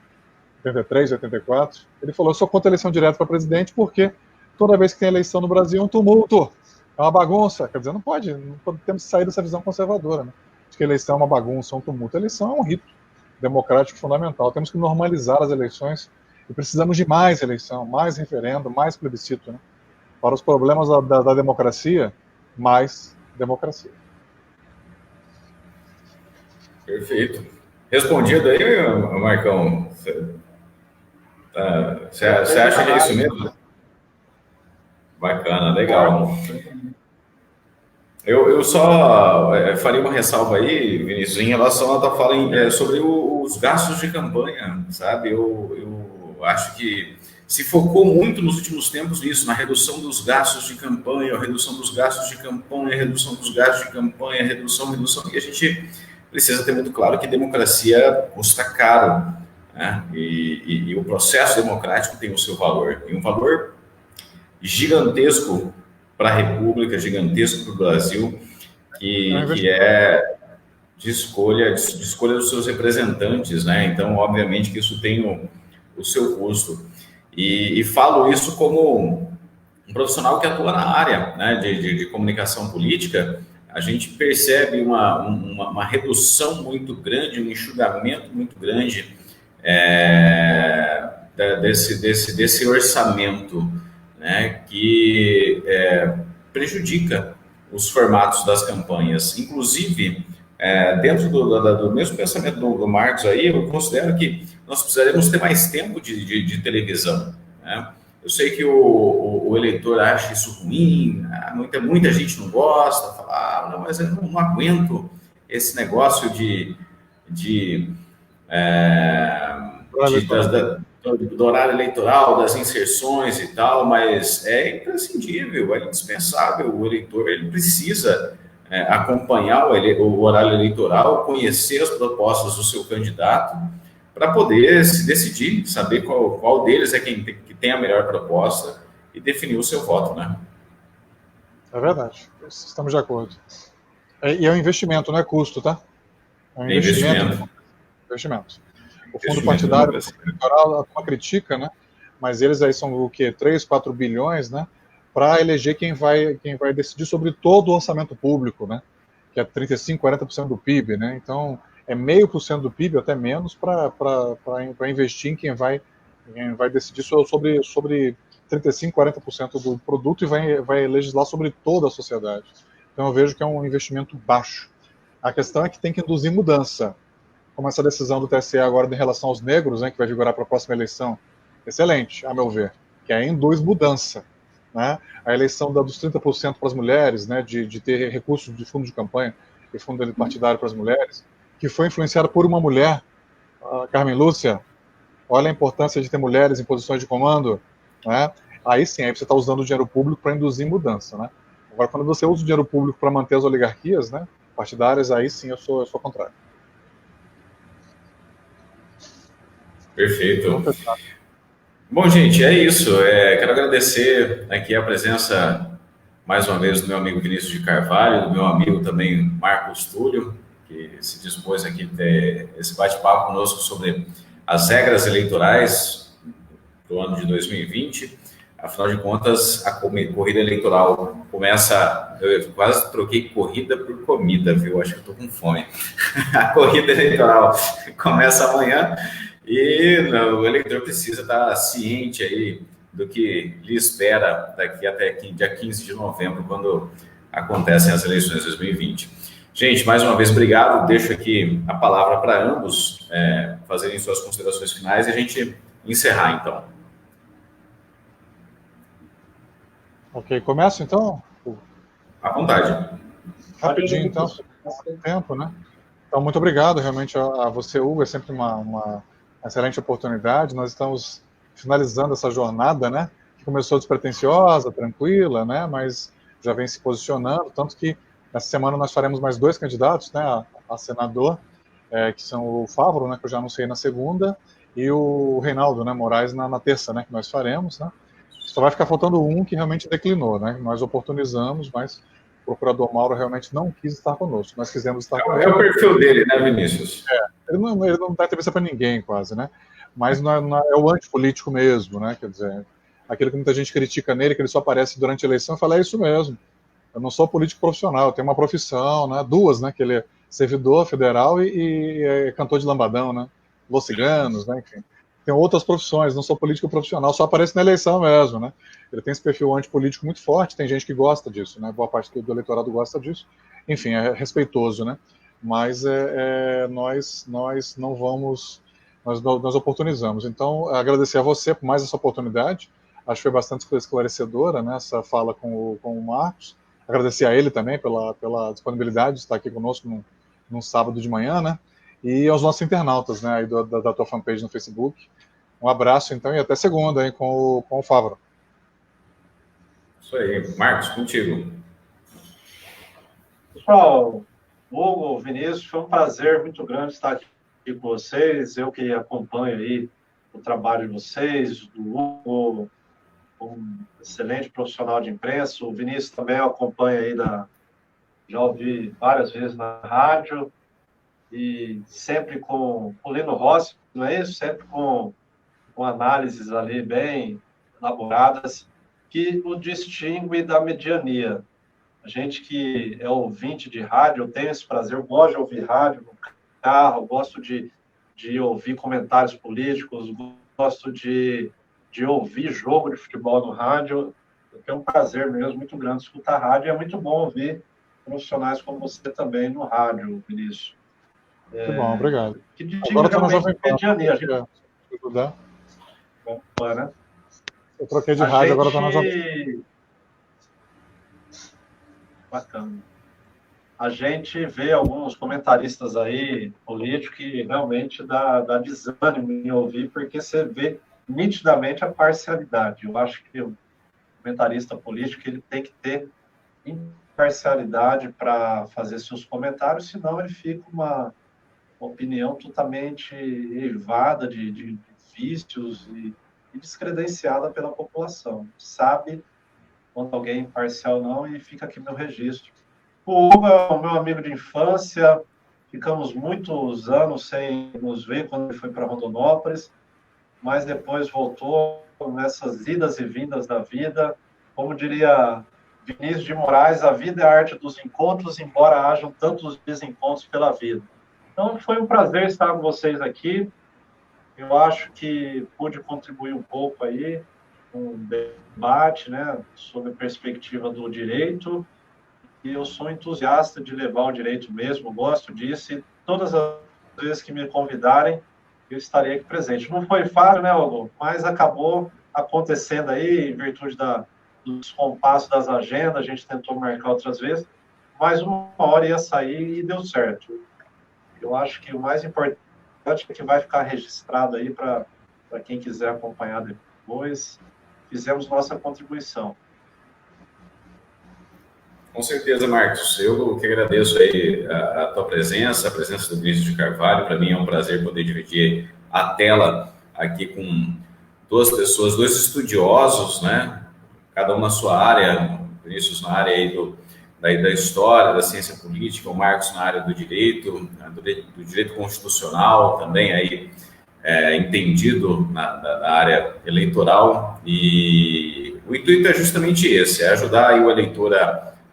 83, 84. Ele falou, eu sou contra a eleição direta para presidente porque toda vez que tem eleição no Brasil é um tumulto, é uma bagunça. Quer dizer, não temos que sair dessa visão conservadora, né? De que a eleição é uma bagunça, um tumulto. A eleição é um rito democrático fundamental. Temos que normalizar as eleições e precisamos de mais eleição, mais referendo, mais plebiscito. Né? Para os problemas da democracia, mais democracia. Perfeito. Respondido aí, Marcão? Você acha que é isso mesmo? Bacana, legal. Eu só faria uma ressalva aí, Vinícius, em relação a falar sobre os gastos de campanha, sabe? Eu acho que se focou muito nos últimos tempos nisso, na redução dos gastos de campanha, redução dos gastos de campanha, redução dos gastos de campanha, redução, e a gente precisa ter muito claro que democracia custa caro, né? E o processo democrático tem o seu valor, e um valor gigantesco para a República, gigantesco para o Brasil, que é de escolha dos seus representantes, né? Então, obviamente que isso tem o seu custo. E falo isso como um profissional que atua na área, né, de comunicação política. A gente percebe uma redução muito grande, um enxugamento muito grande desse orçamento, né, que prejudica os formatos das campanhas. Inclusive, dentro do mesmo pensamento do Marcos aí, eu considero que nós precisaremos ter mais tempo de televisão. Né? Eu sei que o eleitor acha isso ruim, muita gente não gosta, fala, não, mas eu não aguento esse negócio do horário eleitoral, das inserções e tal, mas é imprescindível, é indispensável. O eleitor ele precisa acompanhar o horário eleitoral, conhecer as propostas do seu candidato, para poder se decidir, saber qual deles é que tem a melhor proposta e definir o seu voto, né? É verdade, estamos de acordo. E é um investimento, não é custo, tá? É um investimento. O fundo partidário eleitoral, uma critica, né? Mas eles aí são o quê? 3, 4 bilhões, né? Para eleger quem vai decidir sobre todo o orçamento público, né? Que é 35, 40% do PIB, né? Então, é 0,5% do PIB, até menos, para investir em quem vai decidir sobre 35, 40% do produto e vai legislar sobre toda a sociedade. Então, eu vejo que é um investimento baixo. A questão é que tem que induzir mudança. Como essa decisão do TSE agora em relação aos negros, né, que vai vigorar para a próxima eleição, excelente, a meu ver, que aí induz mudança. Né? A eleição dos 30% para as mulheres, né, de ter recursos de fundo de campanha e fundo partidário para as mulheres, que foi influenciada por uma mulher, a Carmen Lúcia. Olha a importância de ter mulheres em posições de comando. Né? Aí sim, aí você está usando o dinheiro público para induzir mudança. Né? Agora, quando você usa o dinheiro público para manter as oligarquias, né, partidárias, aí sim eu sou contrário. Perfeito. Bom, gente, é isso. Quero agradecer aqui a presença, mais uma vez, do meu amigo Vinícius de Carvalho, do meu amigo também Marcos Túlio, que se dispôs aqui a ter esse bate-papo conosco sobre as regras eleitorais do ano de 2020. Afinal de contas, a corrida eleitoral começa... Eu quase troquei corrida por comida, viu? Acho que eu estou com fome. A corrida eleitoral começa amanhã e o eleitor precisa estar ciente aí do que lhe espera daqui até dia 15 de novembro, quando acontecem as eleições de 2020. Gente, mais uma vez, obrigado. Deixo aqui a palavra para ambos fazerem suas considerações finais e a gente encerrar, então. Ok, começo então? À vontade. Rapidinho, então, tempo, né? Então, muito obrigado realmente a você, Hugo, é sempre uma excelente oportunidade. Nós estamos finalizando essa jornada, né? Que começou despretensiosa, tranquila, né? Mas já vem se posicionando, tanto que nessa semana nós faremos mais 2 candidatos, né? A senador, que são o Favro, né? Que eu já anunciei na segunda, e o Reinaldo, né? Moraes na terça, né? Que nós faremos, né? Só vai ficar faltando um que realmente declinou, né? Nós oportunizamos, mas o procurador Mauro realmente não quis estar conosco. Nós quisemos estar conosco. É o perfil dele, né, Vinícius? Ele não dá entrevista para ninguém, quase, né? Mas é o antipolítico mesmo, né? Quer dizer, aquilo que muita gente critica nele, que ele só aparece durante a eleição, fala, é isso mesmo. Eu não sou político profissional, eu tenho uma profissão, né? 2, né? Que ele é servidor federal e é cantor de lambadão, né? Los Ciganos, né? Enfim. Tem outras profissões, não sou político profissional, só aparece na eleição mesmo, né? Ele tem esse perfil antipolítico muito forte, tem gente que gosta disso, né? Boa parte do eleitorado gosta disso. Enfim, é respeitoso, né? Mas nós não vamos, nós oportunizamos. Então, agradecer a você por mais essa oportunidade. Acho que foi bastante esclarecedora, né? Essa fala com o Marcos. Agradecer a ele também pela disponibilidade de estar aqui conosco num sábado de manhã, né? E aos nossos internautas, né, aí da tua fanpage no Facebook. Um abraço, então, e até segunda, aí, com o Favro. Isso aí. Marcos, contigo. Pessoal, Hugo, Vinícius, foi um prazer muito grande estar aqui com vocês. Eu que acompanho aí o trabalho de vocês, do Hugo, um excelente profissional de imprensa. O Vinícius também eu acompanho aí, já ouvi várias vezes na rádio, e sempre com o Lino Rossi, não é isso? Sempre com análises ali bem elaboradas, que o distingue da mediania. A gente que é ouvinte de rádio, eu tenho esse prazer, eu gosto de ouvir rádio no carro, eu gosto de ouvir comentários políticos, gosto de ouvir jogo de futebol no rádio. Eu tenho um prazer mesmo muito grande escutar rádio, e é muito bom ouvir profissionais como você também no rádio, Vinícius. Que bom, obrigado. Que agora estou na Jovem Pan. Eu troquei de rádio, agora estou na Jovem Pan. Bacana. A gente vê alguns comentaristas aí, políticos, que realmente dá desânimo em ouvir, porque você vê nitidamente a parcialidade. Eu acho que o comentarista político ele tem que ter imparcialidade para fazer seus comentários, senão ele fica uma opinião totalmente eivada de vícios e descredenciada pela população. Sabe quando alguém é imparcial não, e fica aqui meu registro. O Hugo é o meu amigo de infância, ficamos muitos anos sem nos ver quando ele foi para Rondonópolis, mas depois voltou nessas idas e vindas da vida. Como diria Vinícius de Moraes, a vida é a arte dos encontros, embora hajam tantos desencontros pela vida. Então, foi um prazer estar com vocês aqui. Eu acho que pude contribuir um pouco aí com um debate, né, sobre a perspectiva do direito. E eu sou entusiasta de levar o direito mesmo, gosto disso, e todas as vezes que me convidarem, eu estarei aqui presente. Não foi fácil, né, Hugo? Mas acabou acontecendo aí, em virtude dos compassos das agendas, a gente tentou marcar outras vezes, mas uma hora ia sair e deu certo. Eu acho que o mais importante é que vai ficar registrado aí para quem quiser acompanhar depois. Fizemos nossa contribuição. Com certeza, Marcos. Eu que agradeço aí a tua presença, a presença do Vinícius de Carvalho. Para mim é um prazer poder dividir a tela aqui com duas pessoas, dois estudiosos, né? Cada um na sua área. O Vinícius na área aí da história, da ciência política, o Marcos na área do direito constitucional, também aí entendido na área eleitoral. E o intuito é justamente esse, é ajudar aí o eleitor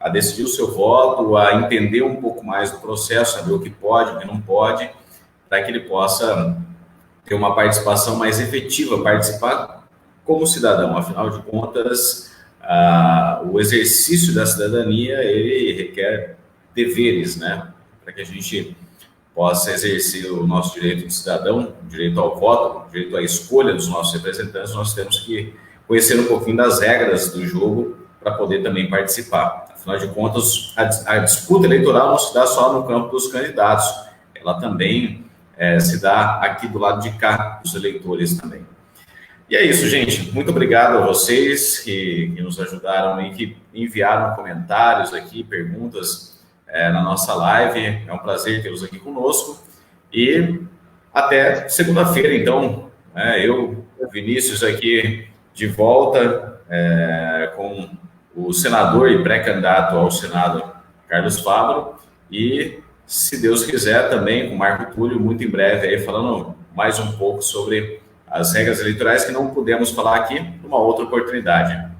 a decidir o seu voto, a entender um pouco mais do processo, saber o que pode, o que não pode, para que ele possa ter uma participação mais efetiva, participar como cidadão. Afinal de contas, o exercício da cidadania, ele requer deveres, né? Para que a gente possa exercer o nosso direito de cidadão, direito ao voto, direito à escolha dos nossos representantes, nós temos que conhecer um pouquinho das regras do jogo para poder também participar. Afinal de contas, a disputa eleitoral não se dá só no campo dos candidatos, ela também se dá aqui do lado de cá, dos eleitores também. E é isso, gente. Muito obrigado a vocês que nos ajudaram e que enviaram comentários aqui, perguntas na nossa live. É um prazer tê-los aqui conosco. E até segunda-feira, então. Eu, Vinícius, aqui de volta com o senador e pré-candidato ao Senado, Carlos Fávaro, e, se Deus quiser, também com o Marco Túlio, muito em breve, aí, falando mais um pouco sobre as regras eleitorais que não pudemos falar aqui, numa outra oportunidade.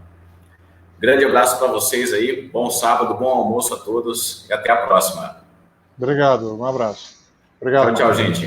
Grande abraço para vocês aí, bom sábado, bom almoço a todos e até a próxima. Obrigado, um abraço. Obrigado. Tchau, gente.